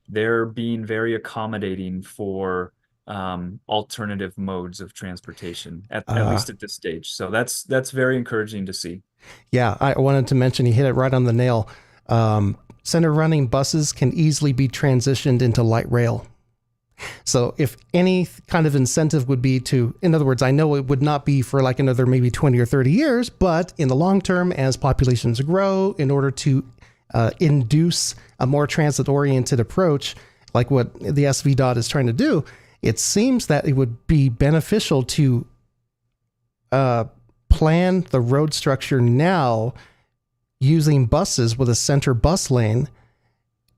They're being very accommodating for alternative modes of transportation, at least at this stage. So that's very encouraging to see. Yeah, I wanted to mention, you hit it right on the nail. Center running buses can easily be transitioned into light rail. So if any kind of incentive would be to, in other words, I know it would not be for like another maybe 20 or 30 years, but in the long term, as populations grow, in order to induce a more transit-oriented approach, like what the SVDOT is trying to do, it seems that it would be beneficial to plan the road structure now using buses with a center bus lane,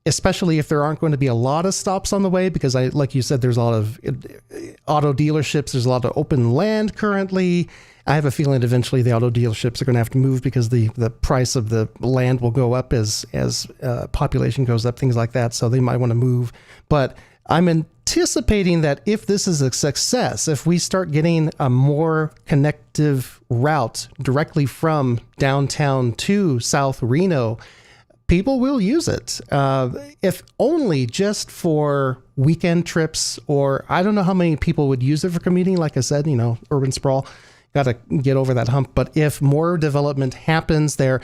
especially if there aren't going to be a lot of stops on the way, because like you said, there's a lot of auto dealerships, there's a lot of open land currently. I have a feeling eventually the auto dealerships are going to have to move, because the price of the land will go up as population goes up, things like that. So they might want to move. But I'm anticipating that if this is a success, if we start getting a more connective route directly from downtown to South Reno, people will use it, if only just for weekend trips, or I don't know how many people would use it for commuting. Like I said, urban sprawl, got to get over that hump. But if more development happens there,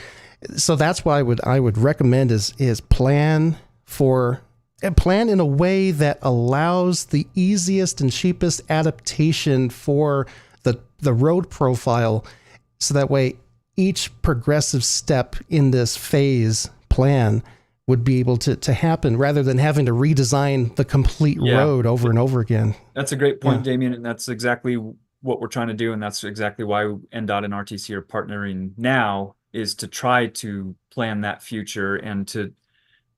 so that's what I would recommend is plan in a way that allows the easiest and cheapest adaptation for the road profile, so that way each progressive step in this phase plan would be able to happen rather than having to redesign the complete road over and over again. That's a great point, Damien, and that's exactly what we're trying to do, and that's exactly why NDOT and RTC are partnering now, is to try to plan that future and to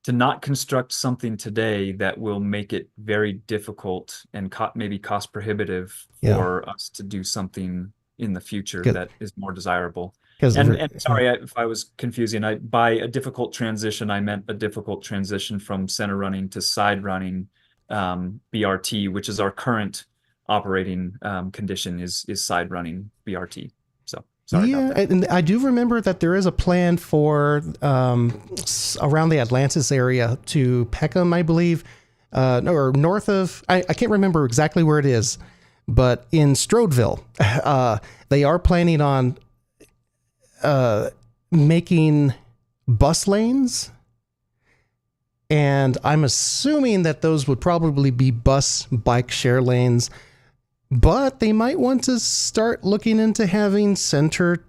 not construct something today that will make it very difficult and maybe cost prohibitive for us to do something in the future that is more desirable. And sorry if I was confusing. By a difficult transition, I meant a difficult transition from center running to side running BRT, which is our current operating condition is side running BRT. So sorry about that. And I do remember that there is a plan for around the Atlantis area to Peckham, I believe, or north of, I can't remember exactly where it is, but in Strodeville, they are planning on making bus lanes, and I'm assuming that those would probably be bus bike share lanes, but they might want to start looking into having center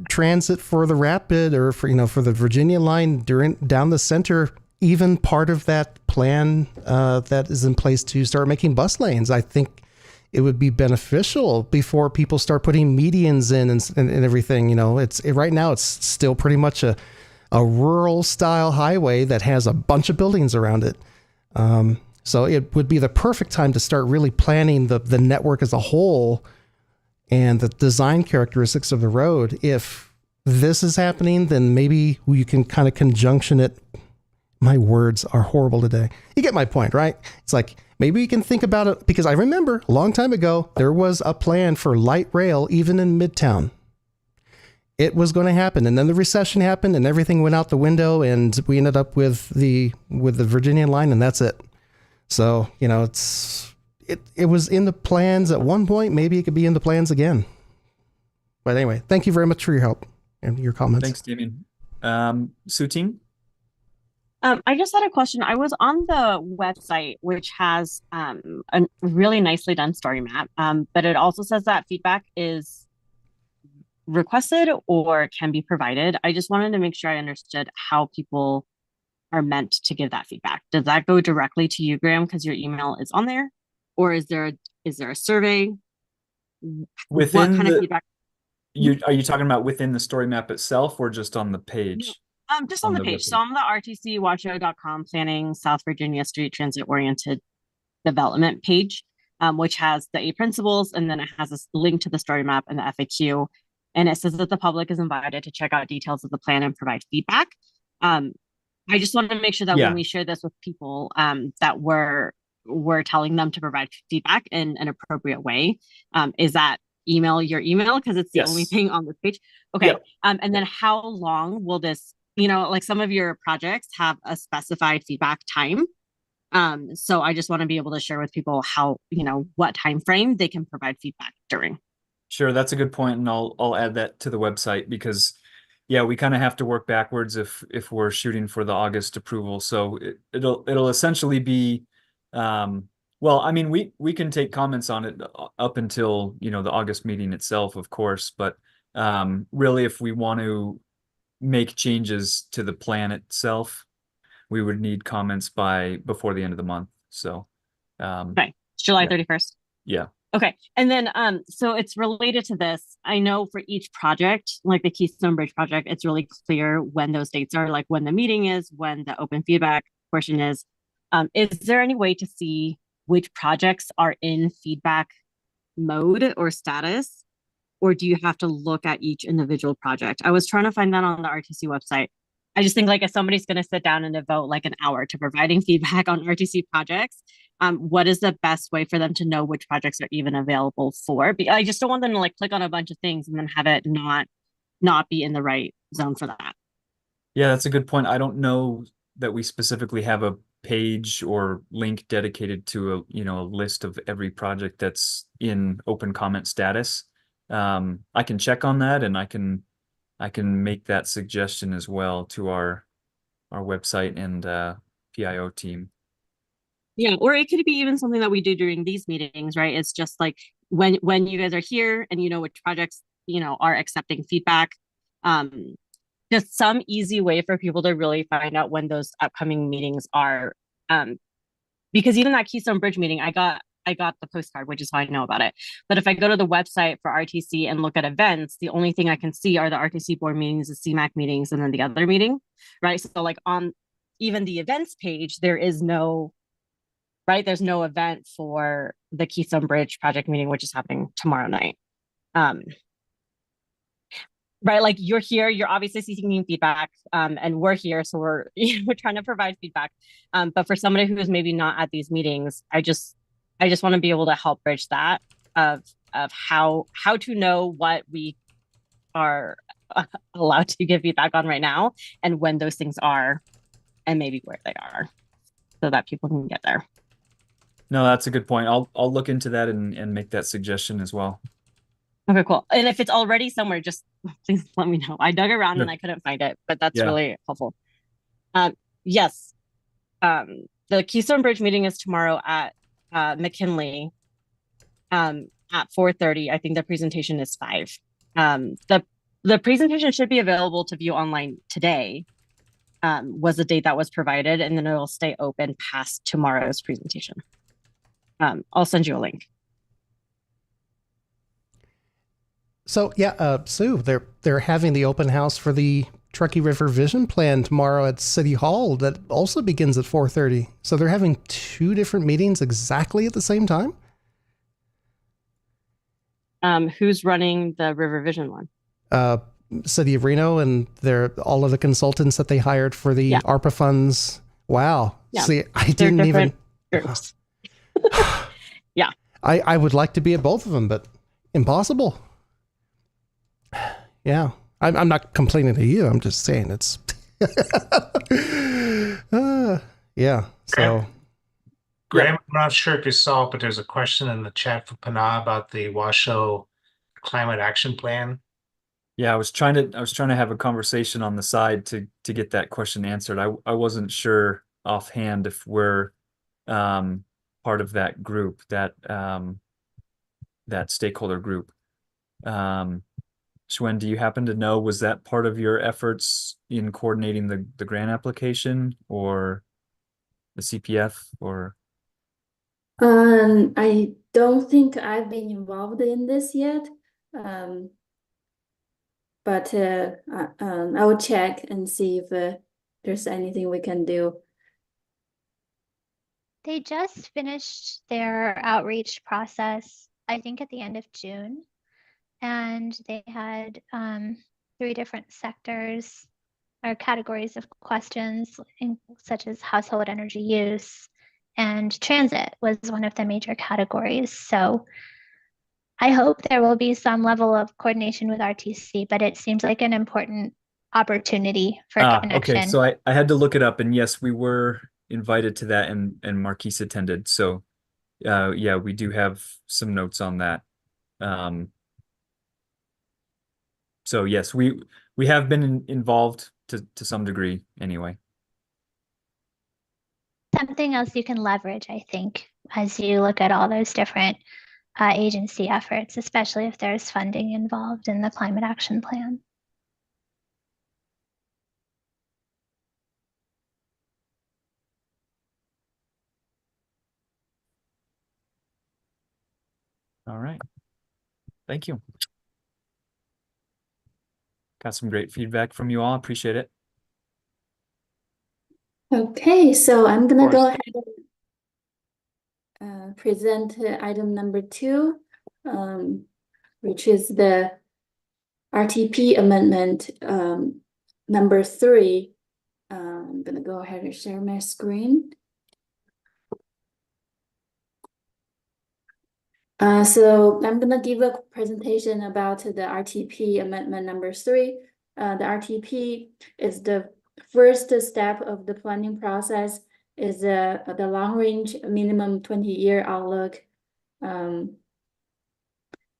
transit for the rapid, or for the Virginia line down the center, even part of that plan that is in place to start making bus lanes. I think it would be beneficial before people start putting medians in and everything. Right now it's still pretty much a rural style highway that has a bunch of buildings around it. So it would be the perfect time to start really planning the network as a whole and the design characteristics of the road. If this is happening, then maybe you can kind of conjunction it. My words are horrible today. You get my point, right? It's like, maybe you can think about it, because I remember a long time ago, there was a plan for light rail even in Midtown. It was going to happen. And then the recession happened and everything went out the window, and we ended up with the Virginia line, and that's it. So, it was in the plans at one point. Maybe it could be in the plans again. But anyway, thank you very much for your help and your comments. Thanks, Damien. Suting? I just had a question. I was on the website, which has a really nicely done story map, but it also says that feedback is requested or can be provided. I just wanted to make sure I understood how people are meant to give that feedback. Does that go directly to you, Graham, because your email is on there? Or is there a survey? Within what kind of feedback? Are you talking about within the story map itself, or just on the page? Just on the page. So on the rtcwatcho.com planning South Virginia street transit oriented development page, which has the 8 principles, and then it has a link to the story map and the FAQ. And it says that the public is invited to check out details of the plan and provide feedback. I just want to make sure that when we share this with people, that we're telling them to provide feedback in an appropriate way. Is that email your email? Because it's the only thing on this page. Okay. Yep. And then how long will this, like some of your projects have a specified feedback time. So I just want to be able to share with people how, what time frame they can provide feedback during. Sure, that's a good point, and I'll add that to the website, because we kind of have to work backwards if we're shooting for the August approval. So it'll essentially be well, I mean, we can take comments on it up until the August meeting itself, of course, but really, if we want to make changes to the plan itself, we would need comments before the end of the month. So okay, July 31st. Yeah. Okay. And then, so it's related to this. I know for each project, like the Keystone Bridge project, it's really clear when those dates are, like when the meeting is, when the open feedback portion is. Is there any way to see which projects are in feedback mode or status? Or do you have to look at each individual project? I was trying to find that on the RTC website. I just think, like, if somebody's going to sit down and devote like an hour to providing feedback on RTC projects, what is the best way for them to know which projects are even available for? I just don't want them to like click on a bunch of things and then have it not be in the right zone for that. Yeah, that's a good point. I don't know that we specifically have a page or link dedicated to a list of every project that's in open comment status. I can check on that, and I can make that suggestion as well to our website and PIO team. Yeah, or it could be even something that we do during these meetings, right? It's just like when you guys are here and which projects are accepting feedback, just some easy way for people to really find out when those upcoming meetings are. Because even that Keystone Bridge meeting, I got the postcard, which is how I know about it. But if I go to the website for RTC and look at events, the only thing I can see are the RTC board meetings, the CMAC meetings, and then the other meeting, right? So like on even the events page, there is no, right? There's no event for the Keystone Bridge project meeting, which is happening tomorrow night. Right, like you're here, you're obviously seeking feedback, and we're here, so we're we're trying to provide feedback. But for somebody who is maybe not at these meetings, I just want to be able to help bridge that of how to know what we are allowed to give feedback on right now, and when those things are, and maybe where they are, so that people can get there. No, that's a good point. I'll look into that and make that suggestion as well. Okay, cool. And if it's already somewhere, just please let me know. I dug around and I couldn't find it, but that's really helpful. Yes. The Keystone Bridge meeting is tomorrow at McKinley at 4:30. I think the presentation is 5. The presentation should be available to view online today, was the date that was provided, and then it'll stay open past tomorrow's presentation. I'll send you a link. So yeah, Sue, they're having the open house for the Truckee River Vision Plan tomorrow at City Hall. That also begins at 4:30. So they're having 2 different meetings exactly at the same time. Who's running the River Vision one? City of Reno, and they're all of the consultants that they hired for the ARPA funds. Wow. Yeah. See, I didn't even. Groups. Yeah. I would like to be at both of them, but impossible. Yeah, I'm not complaining to you. I'm just saying it's. Yeah. So. Graham, I'm not sure if you saw, but there's a question in the chat for Pana about the Washoe Climate Action Plan. Yeah, I was trying to have a conversation on the side to get that question answered. I wasn't sure offhand if we're part of that group, that stakeholder group. Shwen, do you happen to know, was that part of your efforts in coordinating the grant application or the CPF or? I don't think I've been involved in this yet. But I will check and see if there's anything we can do. They just finished their outreach process, I think at the end of June. And they had 3 different sectors or categories of questions, such as household energy use, and transit was one of the major categories. So I hope there will be some level of coordination with RTC, but it seems like an important opportunity for connection. Okay, so I had to look it up, and yes, we were invited to that, and Marquise attended. So yeah, we do have some notes on that. So yes, we have been involved to some degree anyway. Something else you can leverage, I think, as you look at all those different agency efforts, especially if there's funding involved in the climate action plan. All right. Thank you. Got some great feedback from you all. Appreciate it. Okay, so I'm gonna go ahead and present item number 2, which is the RTP amendment number 3. I'm gonna go ahead and share my screen. So I'm gonna give a presentation about the RTP amendment number 3. The RTP is the first step of the planning process, is the long-range minimum 20-year outlook. And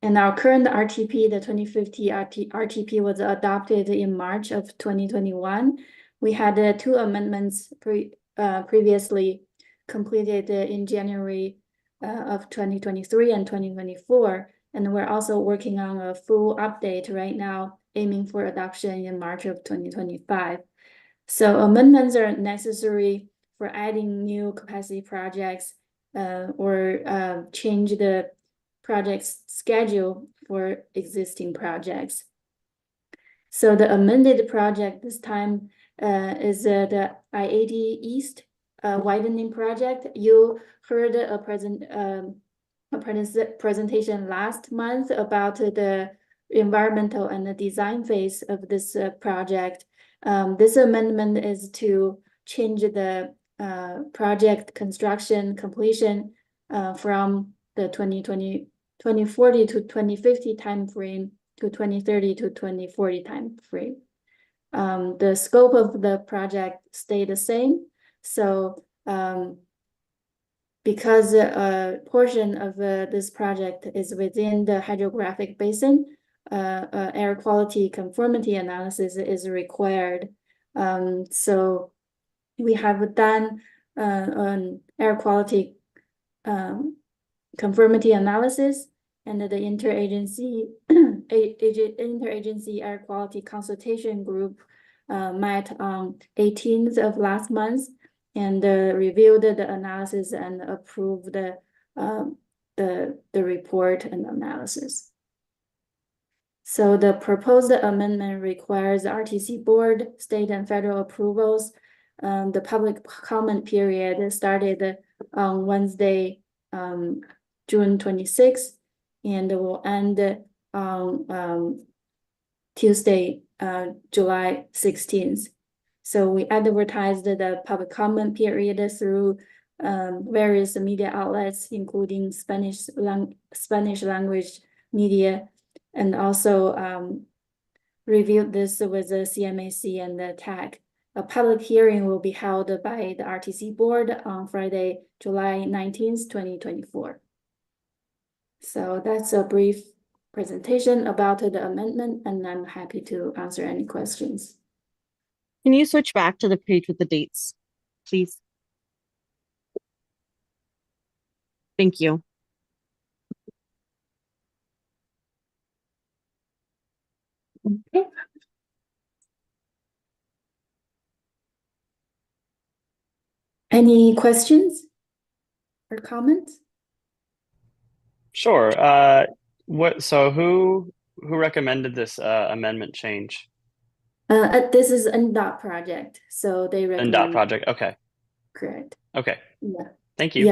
our current RTP, the 2050 RTP, was adopted in March of 2021. We had 2 amendments previously completed in January of 2023 and 2024. And we're also working on a full update right now aiming for adoption in March of 2025. So amendments are necessary for adding new capacity projects or change the project's schedule for existing projects. So the amended project this time is the I-80 East widening project. You heard a presentation last month about the environmental and the design phase of this project. This amendment is to change the project construction completion from the 2040 to 2050 timeframe to 2030 to 2040 timeframe. The scope of the project stayed the same. So because a portion of this project is within the hydrographic basin, air quality conformity analysis is required. So we have done an air quality conformity analysis, and the interagency air quality consultation group met on 18th of last month and reviewed the analysis and approved the report and analysis. So the proposed amendment requires RTC board, state and federal approvals. The public comment period started on Wednesday, June 26th, and will end on Tuesday, July 16th. So we advertised the public comment period through various media outlets, including Spanish language media, and also reviewed this with the CMAC and the TAC. A public hearing will be held by the RTC board on Friday, July 19th, 2024. So that's a brief presentation about the amendment, and I'm happy to answer any questions. Can you switch back to the page with the dates, please? Thank you. Okay. Any questions or comments? Sure. So who recommended this amendment change? This is NDOT project, so they recommend. NDOT project. Okay. Correct. Okay. Yeah. Thank you.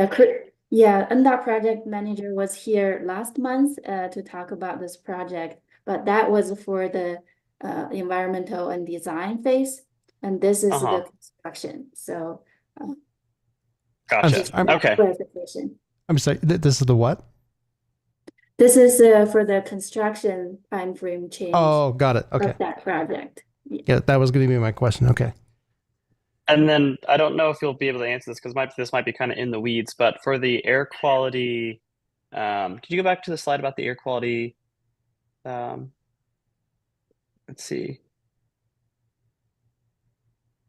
Yeah, NDOT project manager was here last month to talk about this project, but that was for the environmental and design phase, and this is the construction. So. Gotcha. Okay. Clarification. I'm sorry. This is the what? This is for the construction timeframe change. Oh, got it. Okay. Of that project. Yeah, that was going to be my question. Okay. And then I don't know if you'll be able to answer this because this might be kind of in the weeds, but for the air quality, could you go back to the slide about the air quality? Let's see.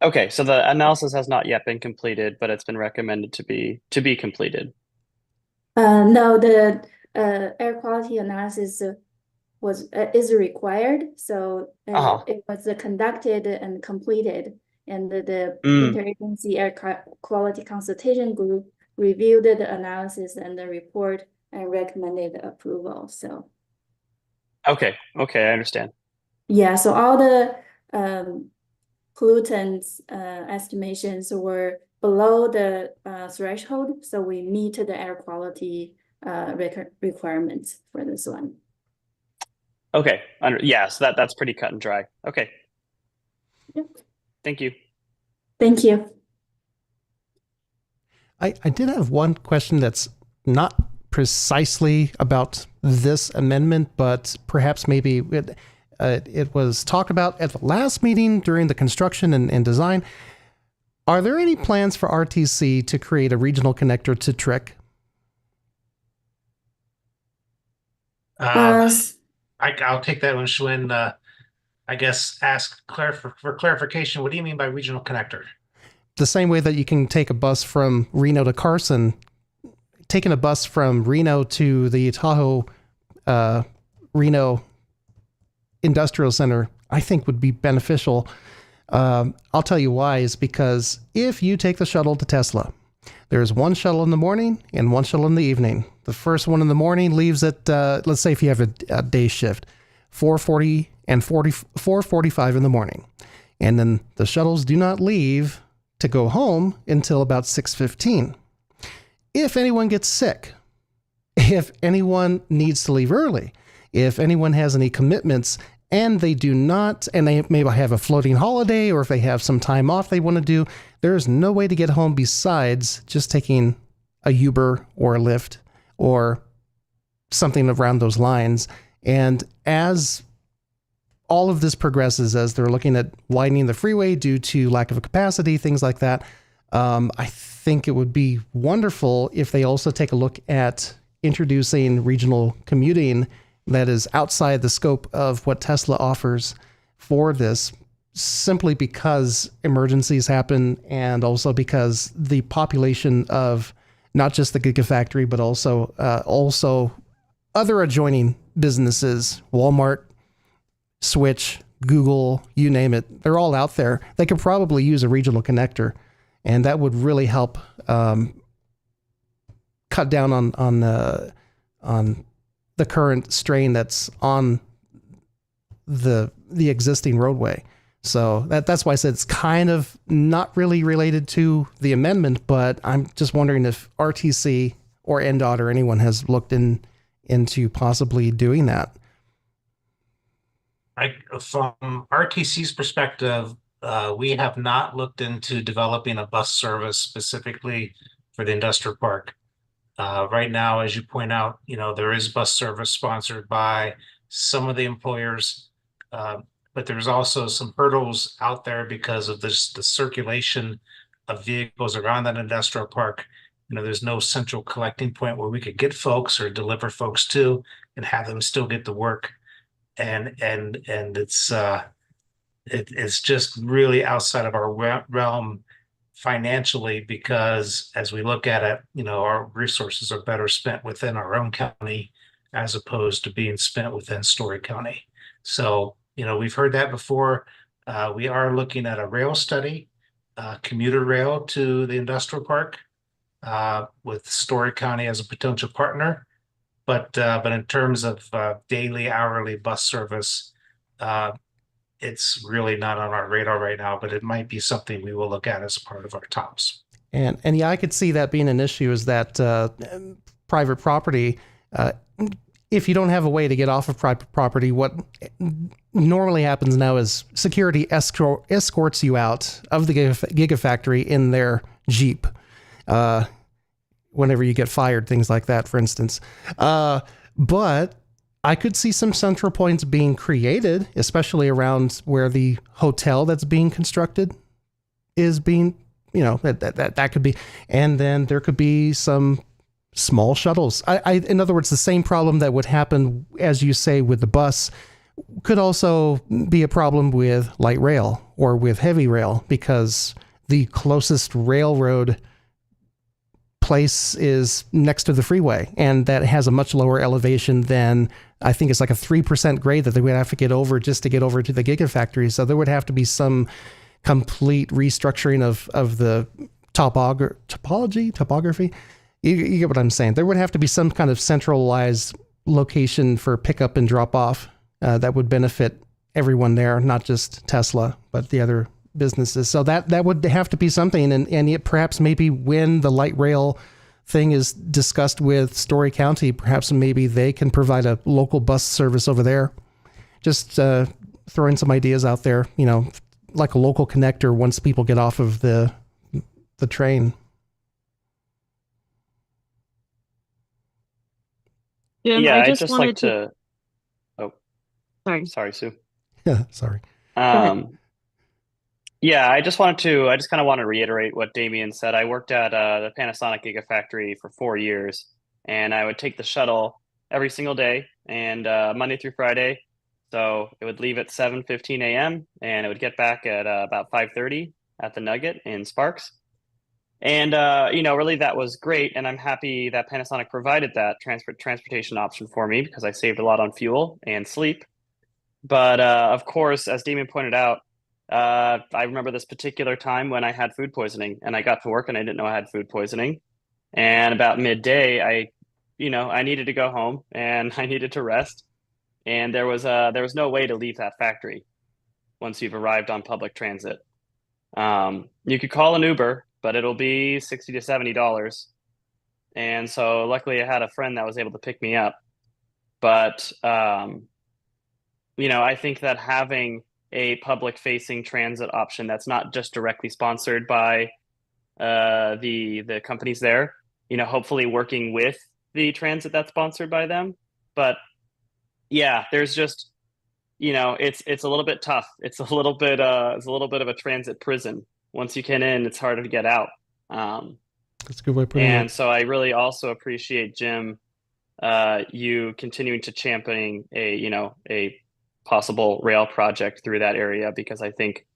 Okay, so the analysis has not yet been completed, but it's been recommended to be completed. No, the air quality analysis is required. So it was conducted and completed, and the interagency air quality consultation group reviewed the analysis and the report and recommended approval. So. Okay, I understand. Yeah, so all the pollutants estimations were below the threshold, so we meet the air quality requirements for this one. Okay, yeah, so that's pretty cut and dry. Okay. Yep. Thank you. Thank you. I did have one question that's not precisely about this amendment, but perhaps maybe it was talked about at the last meeting during the construction and design. Are there any plans for RTC to create a regional connector to TRIC? I'll take that one, Schwinn. I guess ask for clarification. What do you mean by regional connector? The same way that you can take a bus from Reno to Carson, taking a bus from Reno to the Tahoe, Reno industrial center, I think would be beneficial. I'll tell you why, is because if you take the shuttle to Tesla, there's one shuttle in the morning and one shuttle in the evening. The first one in the morning leaves at, let's say if you have a day shift, 4:40 and 4:45 in the morning. And then the shuttles do not leave to go home until about 6:15. If anyone gets sick, if anyone needs to leave early, if anyone has any commitments and they do not, and they maybe have a floating holiday, or if they have some time off they want to do, there's no way to get home besides just taking a Uber or a Lyft or something around those lines. And as all of this progresses, as they're looking at widening the freeway due to lack of capacity, things like that, I think it would be wonderful if they also take a look at introducing regional commuting that is outside the scope of what Tesla offers for this, simply because emergencies happen, and also because the population of not just the Gigafactory, but also other adjoining businesses, Walmart, Switch, Google, you name it, they're all out there. They could probably use a regional connector, and that would really help cut down on the current strain that's on the existing roadway. So that's why I said it's kind of not really related to the amendment, but I'm just wondering if RTC or NDOT or anyone has looked into possibly doing that. From RTC's perspective, we have not looked into developing a bus service specifically for the industrial park. Right now, as you point out, there is bus service sponsored by some of the employers, but there's also some hurdles out there because of the circulation of vehicles around that industrial park. There's no central collecting point where we could get folks or deliver folks to and have them still get to work. And it's just really outside of our realm financially, because as we look at it, our resources are better spent within our own county as opposed to being spent within Story County. So, we've heard that before. We are looking at a rail study, commuter rail to the industrial park, with Story County as a potential partner. But in terms of daily, hourly bus service, it's really not on our radar right now, but it might be something we will look at as a part of our TOPS. And yeah, I could see that being an issue, is that private property, if you don't have a way to get off of private property, what normally happens now is security escorts you out of the Gigafactory in their Jeep. Whenever you get fired, things like that, for instance. But I could see some central points being created, especially around where the hotel that's being constructed is being, that could be, and then there could be some small shuttles. In other words, the same problem that would happen, as you say, with the bus could also be a problem with light rail or with heavy rail, because the closest railroad place is next to the freeway, and that has a much lower elevation than, I think it's like a 3% grade that they would have to get over just to get over to the Gigafactory. So there would have to be some complete restructuring of the topography. You get what I'm saying? There would have to be some kind of centralized location for pickup and drop off that would benefit everyone there, not just Tesla, but the other businesses. So that would have to be something, and yet perhaps maybe when the light rail thing is discussed with Story County, perhaps maybe they can provide a local bus service over there. Just throwing some ideas out there, like a local connector once people get off of the train. Jim, Yeah, I I'd just just wanted like to. Oh, sorry, Sue. Yeah, sorry. Yeah, I just kind of want to reiterate what Damien said. I worked at the Panasonic Gigafactory for 4 years, and I would take the shuttle every single day, and Monday through Friday. So it would leave at 7:15 a.m. and it would get back at about 5:30 at the Nugget in Sparks. And really that was great, and I'm happy that Panasonic provided that transportation option for me, because I saved a lot on fuel and sleep. But of course, as Damien pointed out, I remember this particular time when I had food poisoning and I got to work and I didn't know I had food poisoning. And about midday, I needed to go home and I needed to rest. And there was no way to leave that factory once you've arrived on public transit. You could call an Uber, but it'll be $60 to $70. And so luckily I had a friend that was able to pick me up. But I think that having a public facing transit option that's not just directly sponsored by the companies there, hopefully working with the transit that's sponsored by them. But yeah, there's just, it's a little bit tough. It's a little bit of a transit prison. Once you get in, it's harder to get out. That's a good way of putting And it. so I really also appreciate, Jim, you continuing to championing a possible rail project through that area, because I think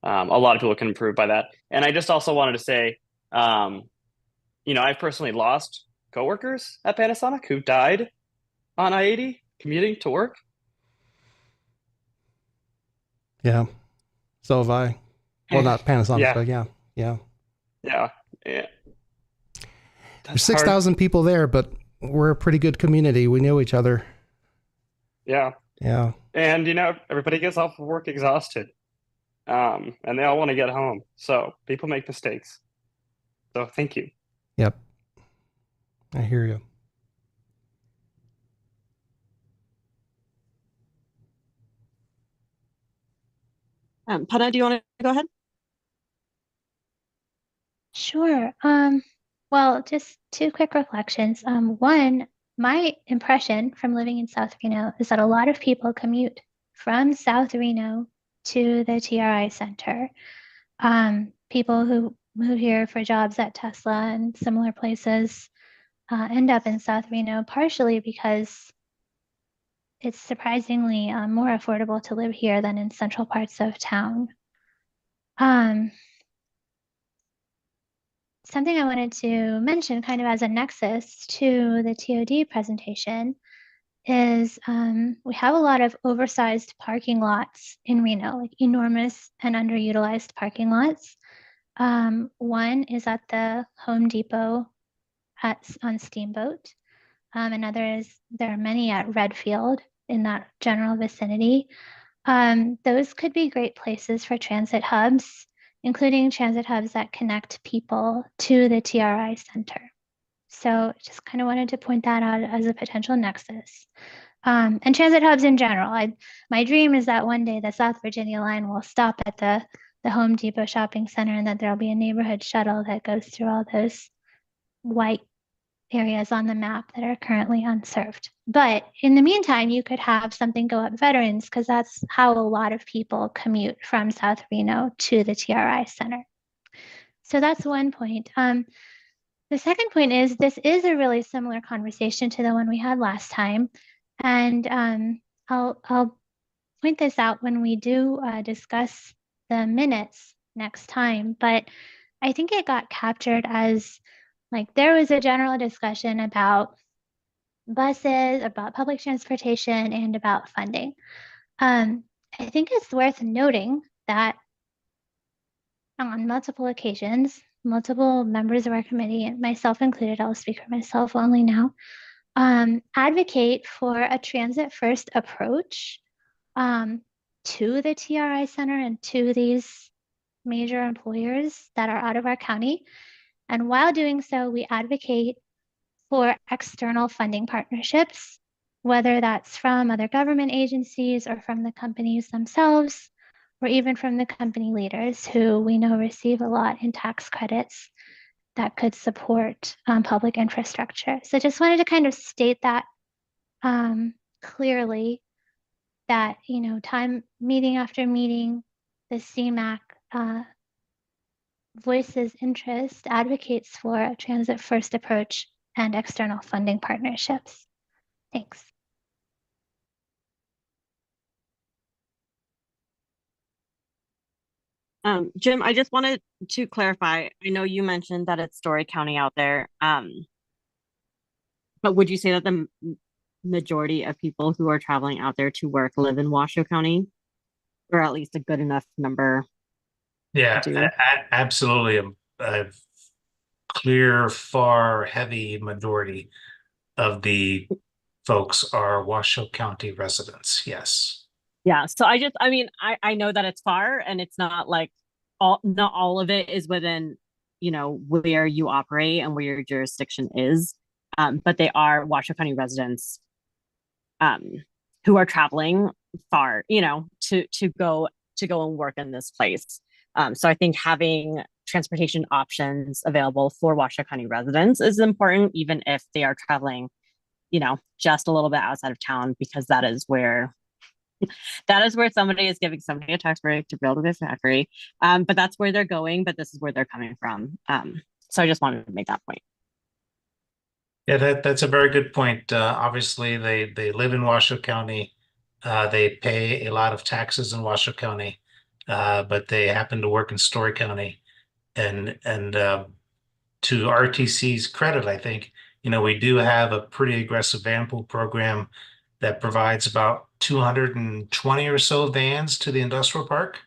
a lot of people can improve by that. And I just also wanted to say, I've personally lost coworkers at Panasonic who died on I-80 commuting to work. Yeah. So have I. Well, not Panasonic, Yeah. but yeah. Yeah. There's 6,000 people there, but we're a pretty good community. We know each other. Yeah. Yeah. And, everybody gets off of work exhausted. And they all want to get home. So people make mistakes. So thank you. Yep. I hear you. Penna, do you want to go ahead? Sure. Well, just two quick reflections. One, my impression from living in South Reno is that a lot of people commute from South Reno to the TRI Center. People who move here for jobs at Tesla and similar places end up in South Reno, partially because it's surprisingly more affordable to live here than in central parts of town. Something I wanted to mention kind of as a nexus to the TOD presentation is we have a lot of oversized parking lots in Reno, like enormous and underutilized parking lots. One is at the Home Depot on Steamboat. Another is there are many at Redfield in that general vicinity. Those could be great places for transit hubs, including transit hubs that connect people to the TRI Center. So just kind of wanted to point that out as a potential nexus. And transit hubs in general. My dream is that one day the South Virginia line will stop at the Home Depot shopping center and that there'll be a neighborhood shuttle that goes through all those white areas on the map that are currently unserved. But in the meantime, you could have something go up Veterans, because that's how a lot of people commute from South Reno to the TRI Center. So that's one point. The second point is this is a really similar conversation to the one we had last time. And I'll point this out when we do discuss the minutes next time. But I think it got captured as like there was a general discussion about buses, about public transportation, and about funding. I think it's worth noting that on multiple occasions, multiple members of our committee, and myself included, I'll speak for myself only now, advocate for a transit-first approach to the TRI Center and to these major employers that are out of our county. And while doing so, we advocate for external funding partnerships, whether that's from other government agencies or from the companies themselves, or even from the company leaders who we know receive a lot in tax credits that could support public infrastructure. So just wanted to kind of state that clearly, that, time meeting after meeting, the CMAC voices interest, advocates for a transit-first approach and external funding partnerships. Thanks. Jim, I just wanted to clarify. I know you mentioned that it's Story County out there. But would you say that majority of people who are traveling out there to work live in Washoe County, or at least a good enough number. Yeah, Do. absolutely. A clear, far, heavy majority of the folks are Washoe County residents. Yes. Yeah. So I mean, I know that it's far and it's not like not all of it is within, where you operate and where your jurisdiction is. But they are Washoe County residents who are traveling far, to go and work in this place. So I think having transportation options available for Washoe County residents is important, even if they are traveling, just a little bit outside of town, because that is where somebody is giving somebody a tax break to build a factory. But that's where they're going, but this is where they're coming from. So I just wanted to make that point. Yeah, that's a very good point. Obviously, they live in Washoe County. They pay a lot of taxes in Washoe County, but they happen to work in Story County. And to RTC's credit, I think, we do have a pretty aggressive van pool program that provides about 220 or so vans to the industrial park.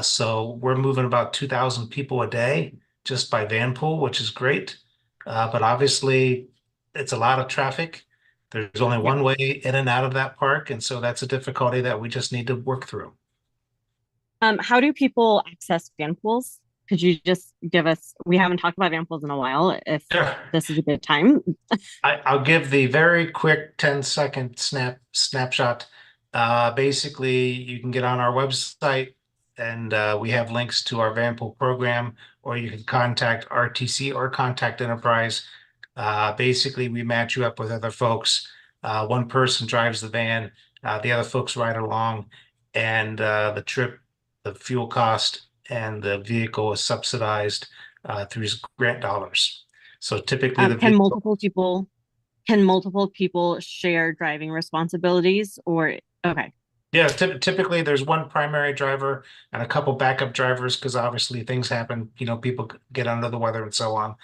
So we're moving about 2,000 people a day just by van pool, which is great. But obviously, it's a lot of traffic. There's only one way in and out of that park. And so that's a difficulty that we just need to work through. How do people access van pools? Could you just give us, we haven't talked about van pools in a while, if this is a good time. I'll give the very quick 10-second snapshot. Basically, you can get on our website and we have links to our van pool program, or you can contact RTC or contact Enterprise. Basically, we match you up with other folks. One person drives the van, the other folks ride along, and the trip, the fuel cost, and the vehicle is subsidized through grant dollars. So typically, can multiple people share driving responsibilities, or okay? Yeah, typically there's one primary driver and a couple backup drivers, because obviously things happen. People get under the weather and so on.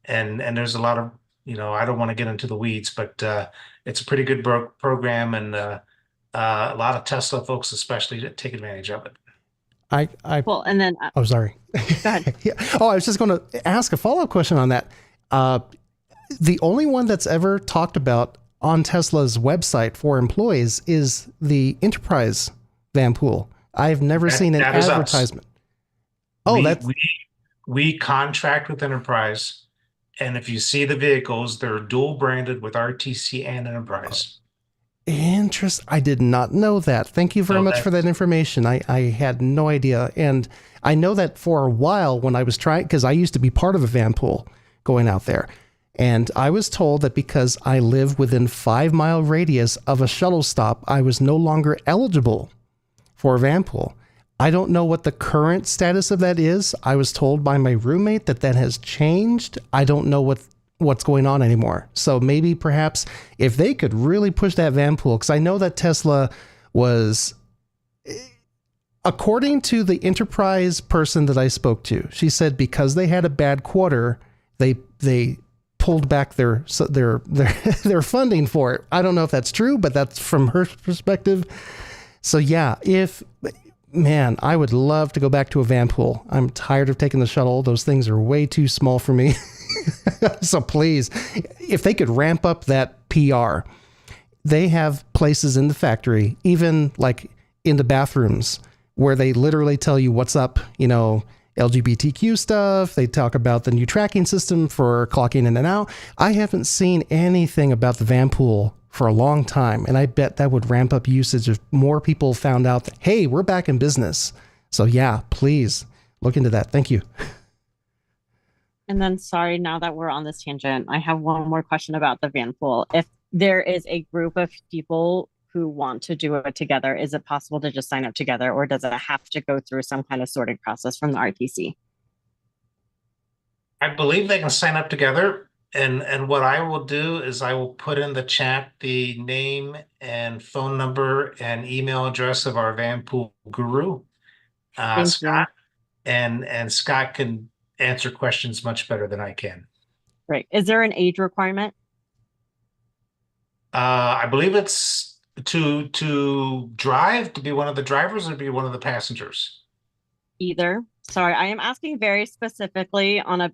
And there's a lot of, I don't want to get into the weeds, but it's a pretty good program, and a lot of Tesla folks especially take advantage of it. Well, and then oh, sorry. Go ahead. Yeah. Oh, I was just going to ask a follow-up question on that. The only one that's ever talked about on Tesla's website for employees is the Enterprise van pool. I've never seen an advertisement. Oh, we contract with Enterprise, and if you see the vehicles, they're dual branded with RTC and Enterprise. Interesting. I did not know that. Thank you very much for that information. I had no idea. And I know that for a while when I was trying, because I used to be part of a van pool going out there. And I was told that because I live within 5-mile radius of a shuttle stop, I was no longer eligible for a van pool. I don't know what the current status of that is. I was told by my roommate that has changed. I don't know what's going on anymore. So maybe perhaps if they could really push that van pool, because I know that Tesla was, according to the Enterprise person that I spoke to, she said because they had a bad quarter, they pulled back their funding for it. I don't know if that's true, but that's from her perspective. So yeah, man, I would love to go back to a van pool. I'm tired of taking the shuttle. Those things are way too small for me. So please, if they could ramp up that PR, they have places in the factory, even like in the bathrooms, where they literally tell you what's up, LGBTQ stuff. They talk about the new tracking system for clocking in and out. I haven't seen anything about the van pool for a long time, and I bet that would ramp up usage if more people found out that, hey, we're back in business. So yeah, please look into that. Thank you. And then, sorry, now that we're on this tangent, I have one more question about the van pool. If there is a group of people who want to do it together, is it possible to just sign up together, or does it have to go through some kind of sorting process from the RTC? I believe they can sign up together. And what I will do is I will put in the chat the name and phone number and email address of our van pool guru, Scott. And Scott can answer questions much better than I can. Right. Is there an age requirement? I believe it's to drive, to be one of the drivers, or to be one of the passengers. Either. Sorry, I am asking very specifically on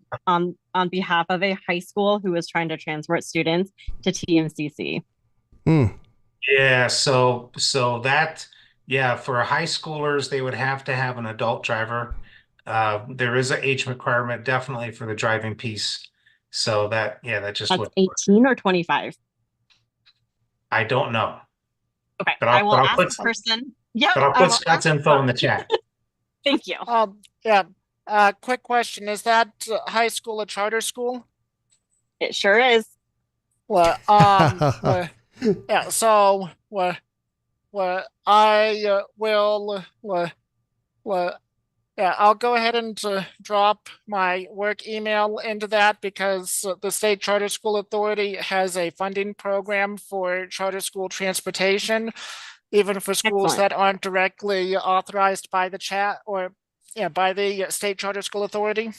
behalf of a high school who is trying to transport students to TMCC. Yeah, so that, yeah, for high schoolers, they would have to have an adult driver. There is an age requirement definitely for the driving piece. So that, yeah, that just That's would. 18 or 25. I don't know. Okay, But I will I'll ask put the person. Yeah, but I'll I put will Scott's ask info in the Scott. chat. Thank you. Yeah. Quick question: is that high school a charter school? It sure is. Well, yeah. So, I will. Yeah, I'll go ahead and drop my work email into that because the State Charter School Authority has a funding program for charter school transportation, even for schools Excellent. that aren't directly authorized by the by the State Charter School Authority.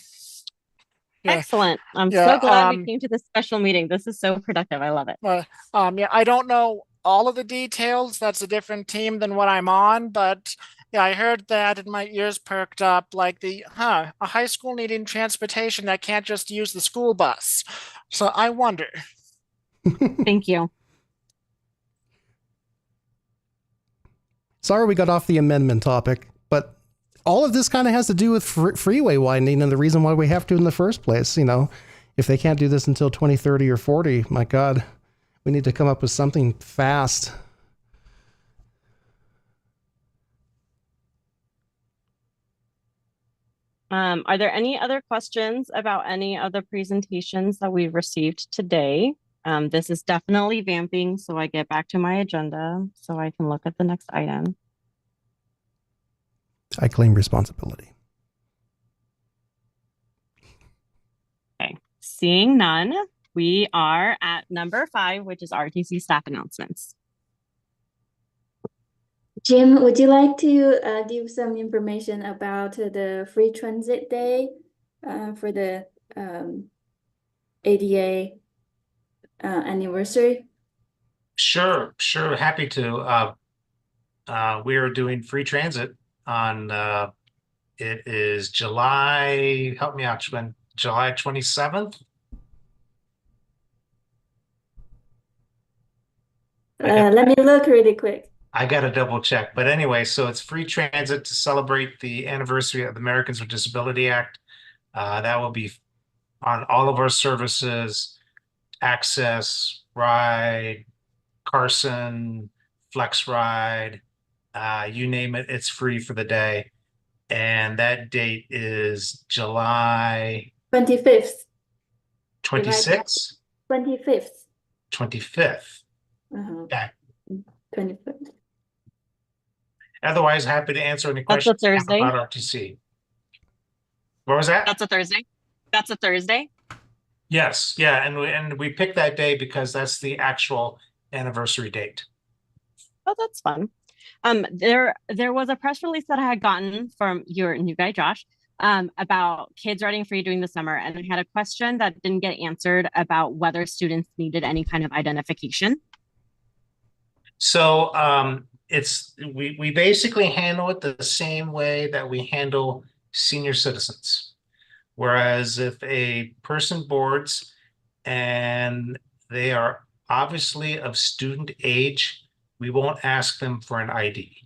Yeah. Excellent. I'm Yeah, so glad we came to this special meeting. This is so productive. I love it. Yeah, I don't know all of the details. That's a different team than what I'm on, but yeah, I heard that and my ears perked up like a high school needing transportation that can't just use the school bus. So I wonder. Thank you. Sorry we got off the amendment topic, but all of this kind of has to do with freeway widening and the reason why we have to in the first place. You know, if they can't do this until 2030 or 40, my God, we need to come up with something fast. Are there any other questions about any of the presentations that we've received today? This is definitely vamping, so I get back to my agenda so I can look at the next item. I claim responsibility. Okay, seeing none, we are at number 5, which is RTC staff announcements. Jim, would you like to give some information about the Free Transit Day for the ADA anniversary? Sure. Happy to. We are doing free transit on, it is July, help me out, when July 27th? Let me look really quick. I got to double check. But anyway, so it's free transit to celebrate the anniversary of the Americans with Disability Act. That will be on all of our services, Access, Ride, Carson, Flex Ride, you name it, it's free for the day. And that date is July 25th. 26th? 25th. 25th. Okay. 25th. Otherwise, happy to answer any questions That's a Thursday about RTC. What was that? That's a Thursday. That's a Thursday. Yes, yeah, and we picked that day because that's the actual anniversary date. Oh, that's fun. There was a press release that I had gotten from your new guy Josh about kids riding free during the summer, and I had a question that didn't get answered about whether students needed any kind of identification. So we basically handle it the same way that we handle senior citizens. Whereas if a person boards and they are obviously of student age, we won't ask them for an ID.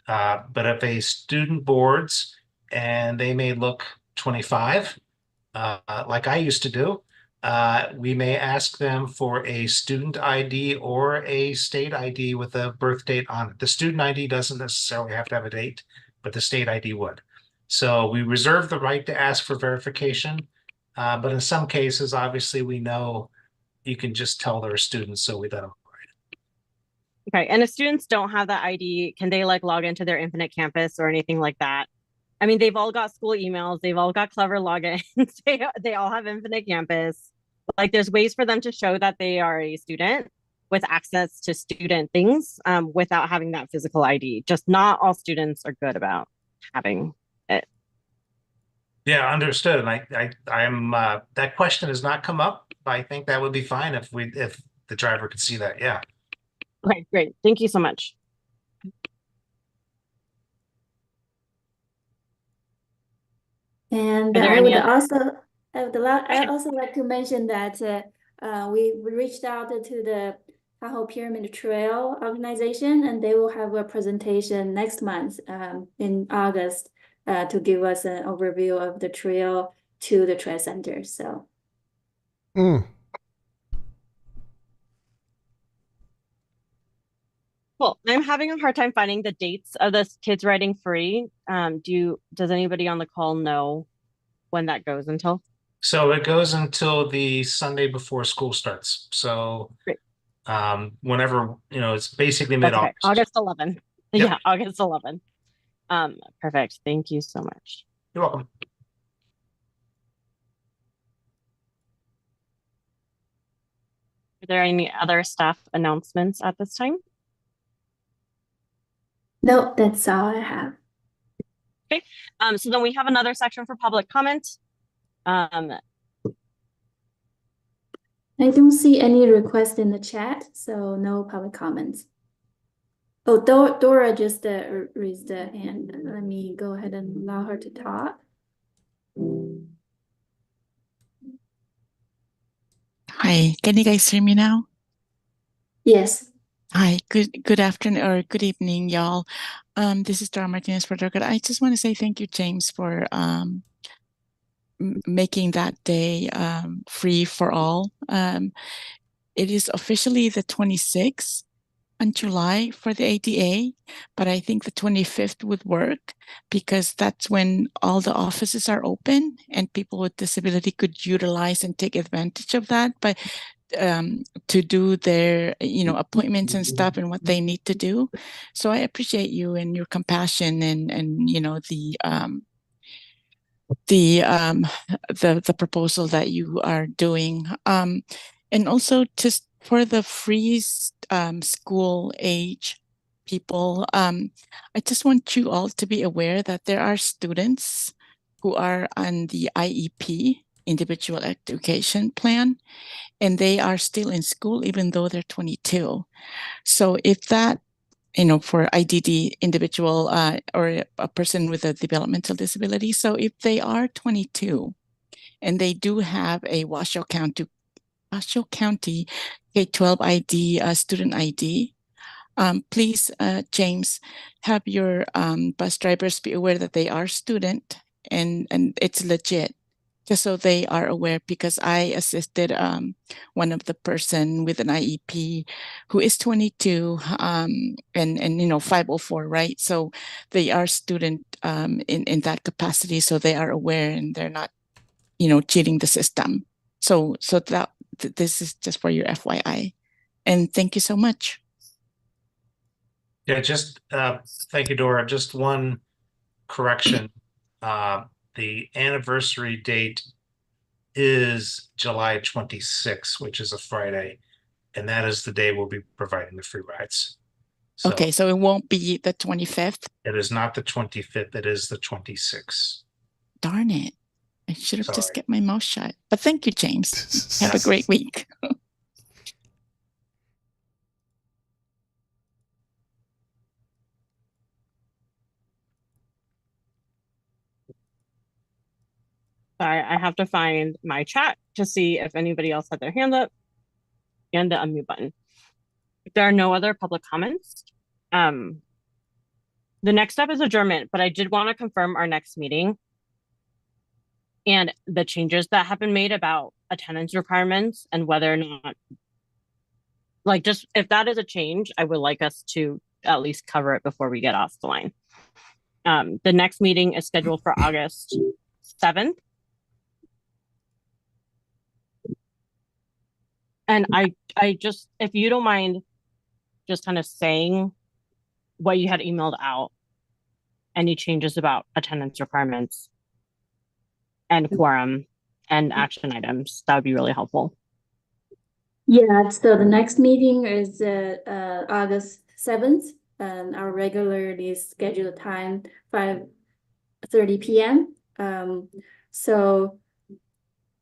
But if a student boards and they may look 25, like I used to do, we may ask them for a student ID or a state ID with a birth date on it. The student ID doesn't necessarily have to have a date, but the state ID would. So we reserve the right to ask for verification. But in some cases, obviously, we know you can just tell they're students, so we let them. Okay, and if students don't have that ID, can they like log into their Infinite Campus or anything like that? I mean, they've all got school emails, they've all got clever logins, they all have Infinite Campus. Like there's ways for them to show that they are a student with access to student things without having that physical ID. Just not all students are good about having it. Yeah, understood. And I'm that question has not come up. I think that would be fine if the driver could see that. Yeah. Okay, great. Thank you so much. And Are there I any would other? also, I also like to mention that we reached out to the Tahoe Pyramid Trail organization, and they will have a presentation next month in August to give us an overview of the trail to the trail center. So. Cool. I'm having a hard time finding the dates of this Kids Riding Free. Does anybody on the call know when that goes until? So it goes until the Sunday before school starts. So Great. Whenever, it's basically That's okay. mid-August. August 11. Yep. Yeah, August 11. Perfect. Thank you so much. You're welcome. Are there any other staff announcements at this time? No, that's all I have. Okay. So then we have another section for public comment. I don't see any requests in the chat, so no public comments. Oh, Dora just raised a hand. Let me go ahead and allow her to talk. Hi, can you guys hear me now? Yes. Hi, good afternoon or good evening, y'all. This is Dora Martinez for Dorcas. I just want to say thank you, James, for making that day free for all. It is officially the 26th on July for the ADA, but I think the 25th would work because that's when all the offices are open and people with disability could utilize and take advantage of that. But to do their appointments and stuff and what they need to do. So I appreciate you and your compassion and the proposal that you are doing, and also just for the free school age people. I just want you all to be aware that there are students who are on the IEP, individual education plan, and they are still in school even though they're 22. So if that, for IDD individual or a person with a developmental disability, so if they are 22 and they do have a Washoe County K-12 ID, student ID, please, James, have your bus drivers be aware that they are student and it's legit, just so they are aware, because I assisted one of the person with an IEP who is 22 and 504, right? So they are student in that capacity, so they are aware and they're not, cheating the system. So that this is just for your FYI, and thank you so much. Yeah, just thank you, Dora. Just one correction. The anniversary date is July 26th, which is a Friday, and that is the day we'll be providing the free rides. So okay, so it won't be the 25th? It is not the 25th, it is the 26th. Darn it. I should have just kept my mouth shut. But thank you, James. Have a great week. Sorry, I have to find my chat to see if anybody else had their hand up and the unmute button. If there are no other public comments, the next step is adjournment, but I did want to confirm our next meeting and the changes that have been made about attendance requirements and whether or not, just if that is a change, I would like us to at least cover it before we get off the line. The next meeting is scheduled for August 7th. And I just, if you don't mind just kind of saying what you had emailed out, any changes about attendance requirements and quorum and action items, that would be really helpful. Yeah, so the next meeting is August 7th, and our regularly scheduled time 5:30 p.m. So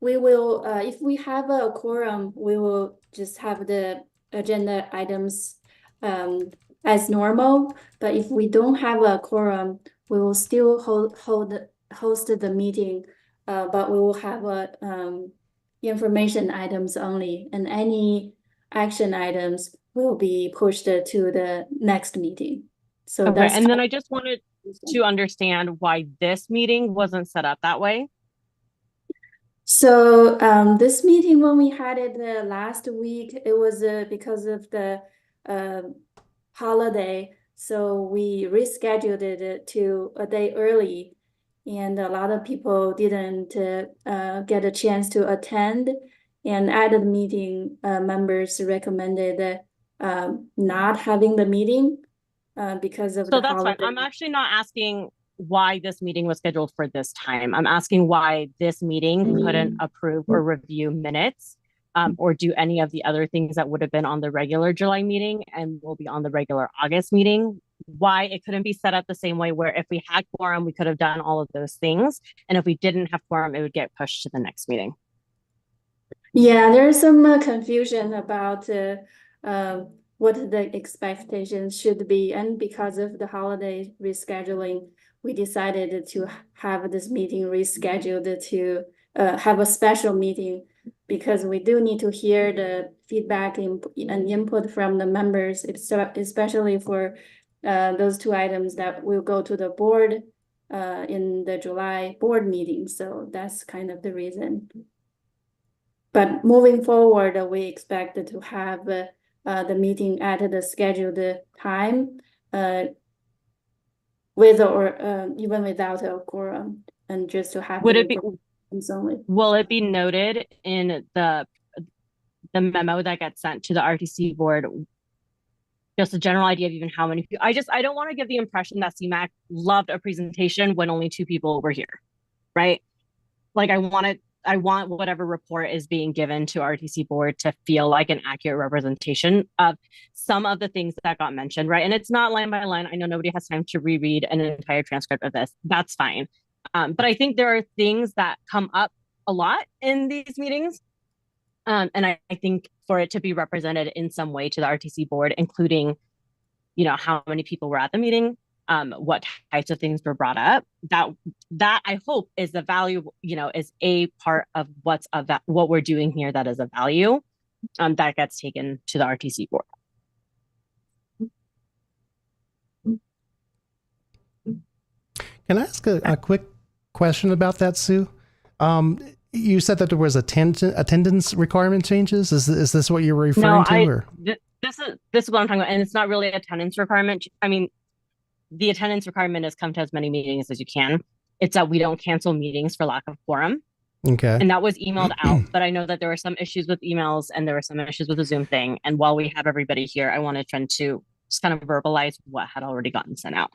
we will, if we have a quorum, we will just have the agenda items as normal. But if we don't have a quorum, we will still host the meeting, but we will have a information items only, and any action items will be pushed to the next meeting. So Okay, that's and then I just wanted to understand why this meeting wasn't set up that way. so this meeting, when we had it last week, it was because of the holiday. So we rescheduled it to a day early, and a lot of people didn't get a chance to attend. And at the meeting, members recommended not having the meeting because of So the that's holiday. fine. I'm actually not asking why this meeting was scheduled for this time. I'm asking why this meeting couldn't approve or review minutes or do any of the other things that would have been on the regular July meeting and will be on the regular August meeting. Why it couldn't be set up the same way where if we had quorum, we could have done all of those things. And if we didn't have quorum, it would get pushed to the next meeting. Yeah, there's some confusion about what the expectations should be. And because of the holiday rescheduling, we decided to have this meeting rescheduled to have a special meeting, because we do need to hear the feedback and input from the members, especially for those two items that will go to the board in the July board meeting. So that's kind of the reason. But moving forward, we expect to have the meeting at the scheduled time, with or even without a quorum, and just to have Would the it be? only. Will it be noted in the memo that gets sent to the RTC board? Just a general idea of even how many people. I don't want to give the impression that CMAC loved a presentation when only 2 people were here, right? Like I want whatever report is being given to RTC board to feel like an accurate representation of some of the things that got mentioned, right? And it's not line by line. I know nobody has time to reread an entire transcript of this. That's fine. But I think there are things that come up a lot in these meetings. And I think for it to be represented in some way to the RTC board, including, how many people were at the meeting, what types of things were brought up, that I hope is the value, is a part of what we're doing here that is a value that gets taken to the RTC board. Can I ask a quick question about that, Sue? You said that there was attendance requirement changes. Is this what you were referring to? Or? This is what I'm talking about, and it's not really attendance requirement. I mean, the attendance requirement is come to as many meetings as you can. It's that we don't cancel meetings for lack of quorum. Okay. And that was emailed out, but I know that there were some issues with emails and there were some issues with the Zoom thing. And while we have everybody here, I wanted to just kind of verbalize what had already gotten sent out.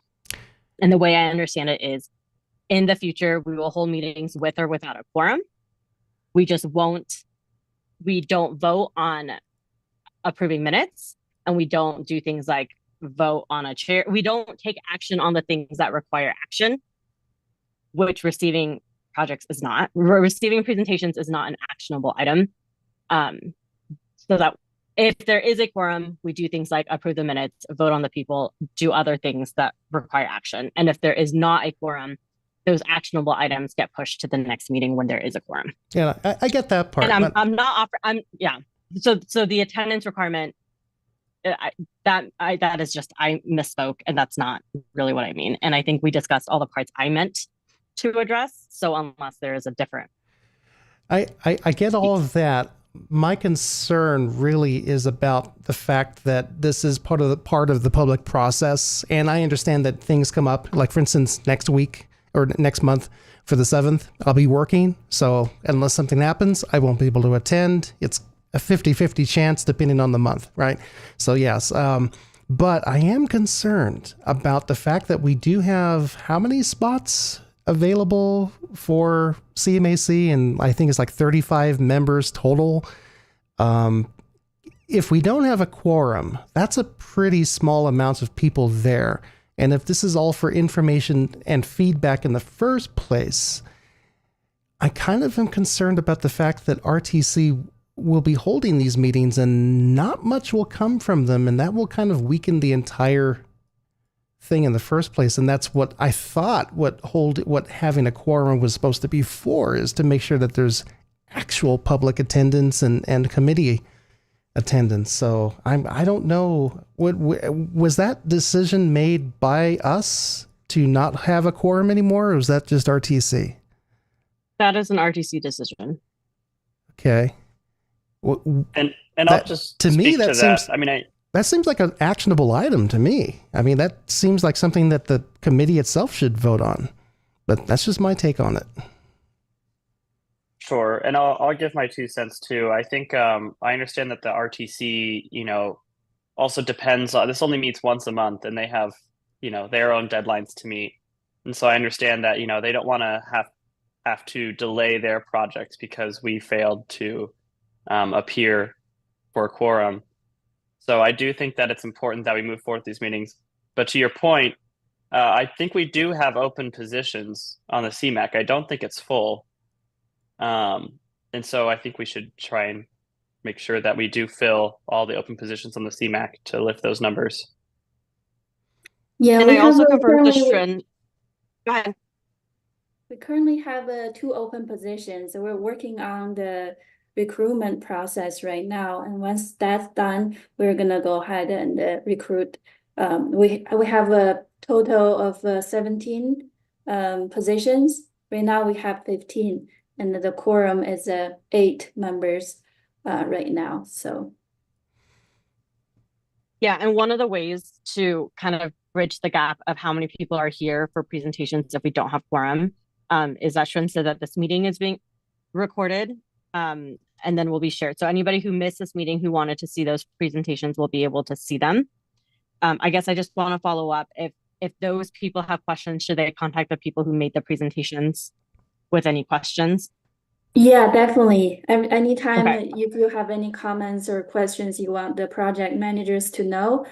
And the way I understand it is, in the future, we will hold meetings with or without a quorum. We don't vote on approving minutes, and we don't do things like vote on a chair. We don't take action on the things that require action, which receiving projects is not. Receiving presentations is not an actionable item. So that if there is a quorum, we do things like approve the minutes, vote on the people, do other things that require action. And if there is not a quorum, those actionable items get pushed to the next meeting when there is a quorum. Yeah, I get that part. And I'm not offering. So the attendance requirement, that is just, I misspoke, and that's not really what I mean. And I think we discussed all the parts I meant to address. So unless there is a different, I get all of that. My concern really is about the fact that this is part of the public process, and I understand that things come up. Like for instance, next week or next month for the 7th, I'll be working. So unless something happens, I won't be able to attend. It's a 50-50 chance depending on the month, right? So yes, but I am concerned about the fact that we do have how many spots available for CMAC, and I think it's like 35 members total. If we don't have a quorum, that's a pretty small amount of people there. And if this is all for information and feedback in the first place, I kind of am concerned about the fact that RTC will be holding these meetings and not much will come from them, and that will kind of weaken the entire thing in the first place. And that's what I thought what having a quorum was supposed to be for, is to make sure that there's actual public attendance and committee attendance. So I don't know, was that decision made by us to not have a quorum anymore, or was that just RTC? That is an RTC decision. Okay. And I'll just to me speak that to seems that. that seems like an actionable item to me. I mean, that seems like something that the committee itself should vote on. But that's just my take on it. Sure, and I'll give my 2 cents too. I think I understand that the RTC, also depends on, this only meets once a month, and they have, their own deadlines to meet, and so I understand that they don't want to have to delay their projects because we failed to appear for a quorum. So I do think that it's important that we move forward with these meetings. But to your point, I think we do have open positions on the CMAC. I don't think it's full. And so I think we should try and make sure that we do fill all the open positions on the CMAC to lift those numbers. Yeah, And we I also have confirmed the currently, trend. Go ahead. we currently have 2 open positions. So we're working on the recruitment process right now. And once that's done, we're gonna go ahead and recruit. We have a total of 17 positions. Right now we have 15, and the quorum is 8 members right now. So Yeah, and one of the ways to kind of bridge the gap of how many people are here for presentations if we don't have quorum is that Shrin said that this meeting is being recorded and then will be shared. So anybody who missed this meeting who wanted to see those presentations will be able to see them. I guess I just want to follow up. If those people have questions, should they contact the people who made the presentations with any questions? yeah, definitely. Anytime Okay. if you have any comments or questions you want the project managers to know,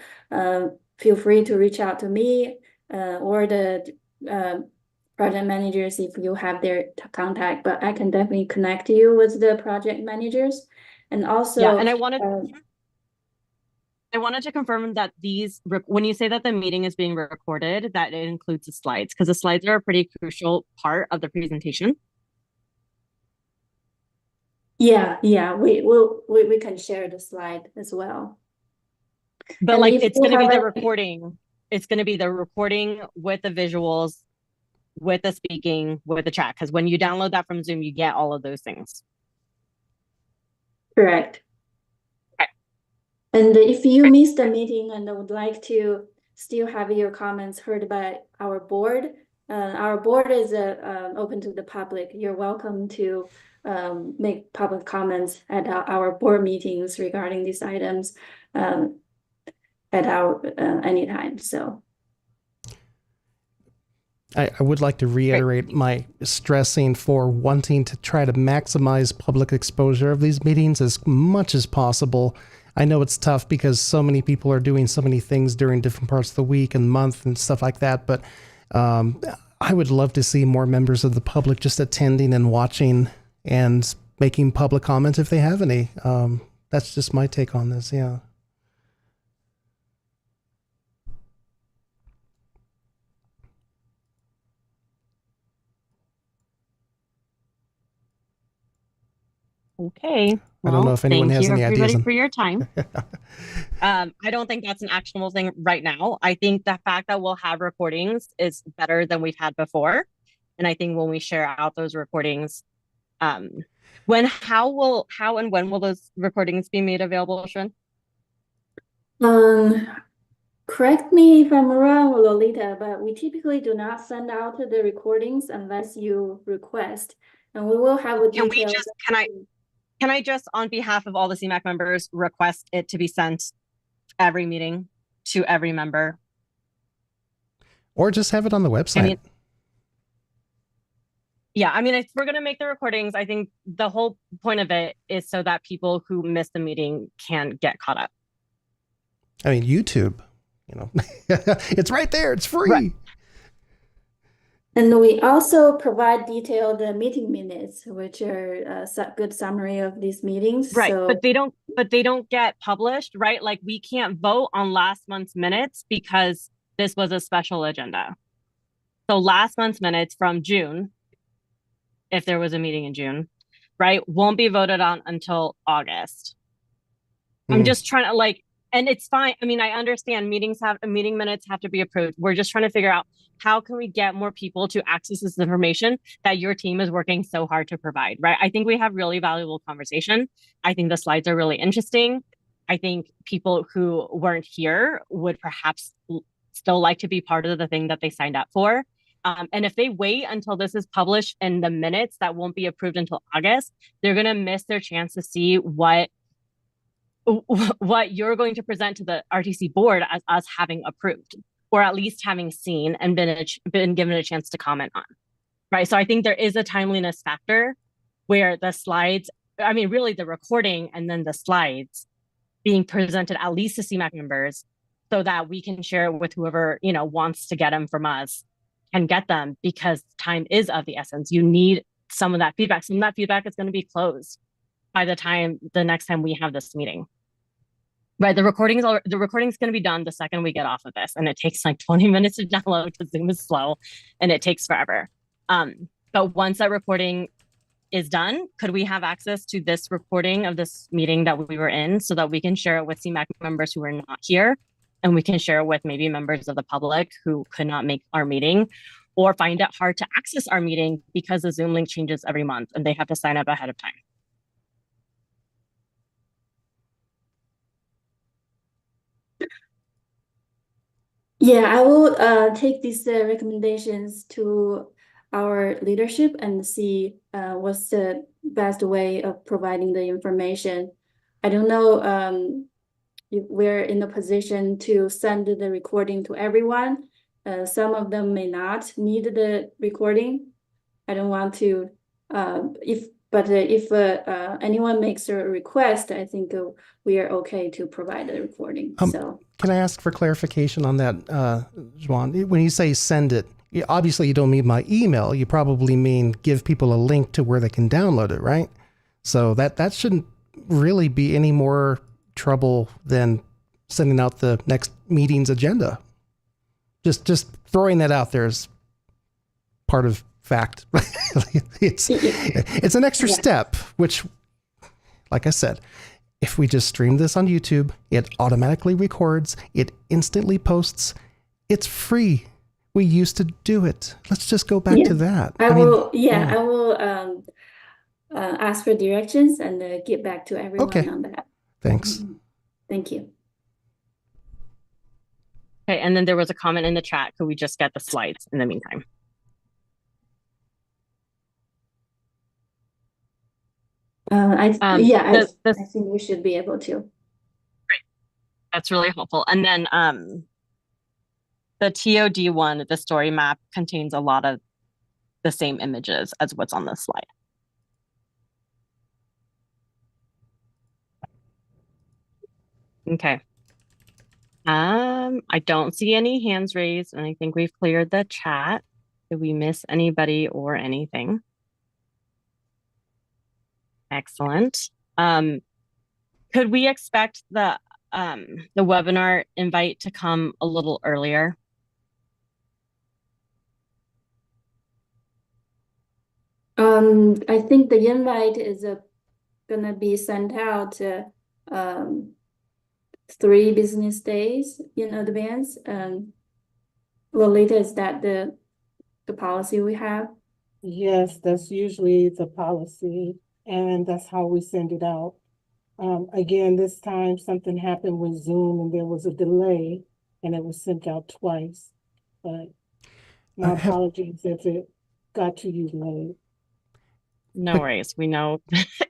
feel free to reach out to me or the project managers if you have their contact. But I can definitely connect you with the project managers. And also, Yeah, and I wanted to confirm that when you say that the meeting is being recorded, that it includes the slides, because the slides are a pretty crucial part of the presentation. yeah, we can share the slide as well. But And like if it's you going to be have the a- recording. It's going to be the recording with the visuals, with the speaking, with the chat. Because when you download that from Zoom, you get all of those things. Correct. Okay. And if you missed the meeting and would like to still have your comments heard by our board is open to the public. You're welcome to make public comments at our board meetings regarding these items at our anytime. So I would like to reiterate my stressing for wanting to try to maximize public exposure of these meetings as much as possible. I know it's tough because so many people are doing so many things during different parts of the week and month and stuff like that, but I would love to see more members of the public just attending and watching and making public comments if they have any. That's just my take on this, yeah. Okay. I don't know if anyone has any ideas. Thank you, everybody, for your time. I don't think that's an actionable thing right now. I think the fact that we'll have recordings is better than we've had before. And I think when we share out those recordings, how and when will those recordings be made available, Shrin? Correct me if I'm wrong, Lolita, but we typically do not send out the recordings unless you request, and we will have a detailed. Can I just, on behalf of all the CMAC members, request it to be sent every meeting to every member? Or just have it on the website. If we're going to make the recordings, I think the whole point of it is so that people who miss the meeting can get caught up. I mean, YouTube, it's right there. It's free. Right. And we also provide detailed meeting minutes, which are a good summary of these meetings. Right, So but they don't get published, right? Like we can't vote on last month's minutes because this was a special agenda. So last month's minutes from June, if there was a meeting in June, right, won't be voted on until August. I'm just trying to and it's fine. I mean, I understand meeting minutes have to be approved. We're just trying to figure out how can we get more people to access this information that your team is working so hard to provide, right? I think we have really valuable conversation. I think the slides are really interesting. I think people who weren't here would perhaps still like to be part of the thing that they signed up for. And if they wait until this is published in the minutes that won't be approved until August, they're going to miss their chance to see what you're going to present to the RTC board as us having approved, or at least having seen and been given a chance to comment on, right? So I think there is a timeliness factor where the slides, I mean, really the recording and then the slides being presented at least to CMAC members so that we can share it with whoever, wants to get them from us and get them, because time is of the essence. You need some of that feedback. Some of that feedback is going to be closed by the next time we have this meeting. Right, the recording's going to be done the second we get off of this, and it takes like 20 minutes to download because Zoom is slow, and it takes forever. But once that recording is done, could we have access to this recording of this meeting that we were in, so that we can share it with CMAC members who are not here, and we can share it with maybe members of the public who could not make our meeting, or find it hard to access our meeting because the Zoom link changes every month and they have to sign up ahead of time. yeah, I will take these recommendations to our leadership and see what's the best way of providing the information. I don't know if we're in a position to send the recording to everyone. Some of them may not need the recording. I don't want to, if anyone makes a request, I think we are okay to provide the recording. So can I ask for clarification on that, Juan? When you say send it, obviously you don't mean my email. You probably mean give people a link to where they can download it, right? So that shouldn't really be any more trouble than sending out the next meeting's agenda. Just throwing that out there is part of fact. It's an extra step, which, like I said, if we just stream this on YouTube, it automatically records, it instantly posts, it's free. We used to do it. Let's just go back to that. I will ask for directions and get back to everyone on that. Thanks. Thank you. Okay, and then there was a comment in the chat. Could we just get the slides in the meantime? I think we should be able to. Great, that's really helpful. And then the TOD one, the story map, contains a lot of the same images as what's on this slide. Okay. I don't see any hands raised, and I think we've cleared the chat. Did we miss anybody or anything? Excellent. Could we expect the webinar invite to come a little earlier? I think the invite is gonna be sent out 3 business days in advance. Lolita, is that the policy we have? Yes, that's usually the policy, and that's how we send it out. Again, this time something happened with Zoom and there was a delay and it was sent out twice. But my apologies if it got to you late. No worries. We know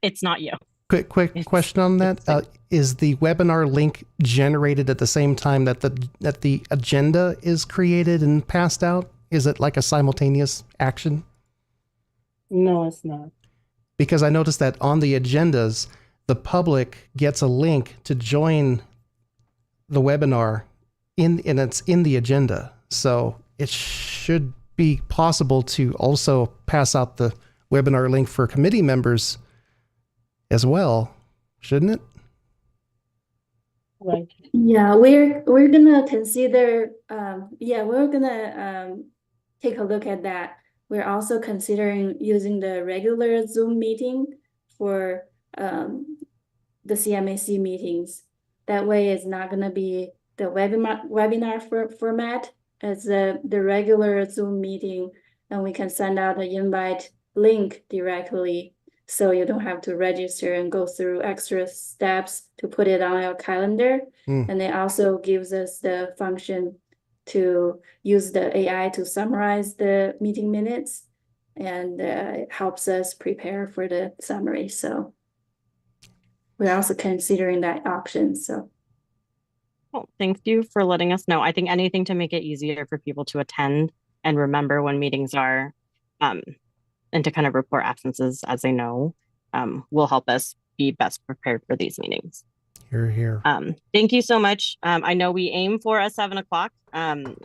it's not you. Quick question on that. Is the webinar link generated at the same time that the agenda is created and passed out? Is it like a simultaneous action? No, it's not. Because I noticed that on the agendas, the public gets a link to join the webinar and it's in the agenda. So it should be possible to also pass out the webinar link for committee members as well, shouldn't it? Right. Yeah, we're gonna consider, we're gonna take a look at that. We're also considering using the regular Zoom meeting for the CMAC meetings. That way it's not gonna be the webinar format as the regular Zoom meeting, and we can send out an invite link directly, so you don't have to register and go through extra steps to put it on your calendar. And it also gives us the function to use the AI to summarize the meeting minutes, and it helps us prepare for the summary. So we're also considering that option. So Well, thank you for letting us know. I think anything to make it easier for people to attend and remember when meetings are, and to kind of report absences as they know, will help us be best prepared for these meetings. Here. Thank you so much. I know we aim for a 7 o'clock.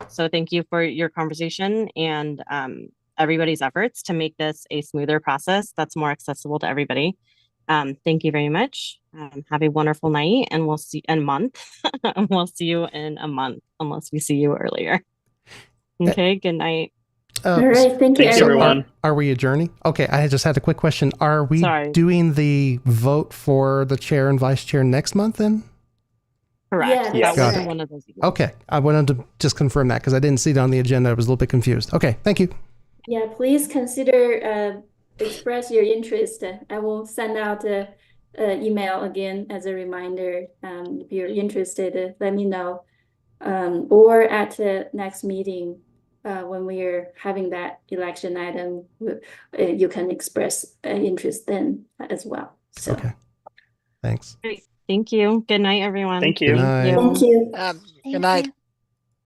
So thank you for your conversation and everybody's efforts to make this a smoother process that's more accessible to everybody. Thank you very much. Have a wonderful night, and we'll see we'll see you in a month, unless we see you earlier. Okay, good night. all right, thank you, Thanks, everyone. Are we adjourning? Okay, I just had a quick question. Are we doing the vote for the chair and vice chair next month then? Correct. Yeah, That was Got it. one of those. Okay, I wanted to just confirm that because I didn't see it on the agenda. I was a little bit confused. Okay, thank you. Yeah, please consider express your interest. I will send out a email again as a reminder. If you're interested, let me know. Or at the next meeting, when we are having that election item, you can express interest then as well. So. Okay, thanks. Great. Thank you. Good night, everyone. Thank you. Good night. Thank you. Good night.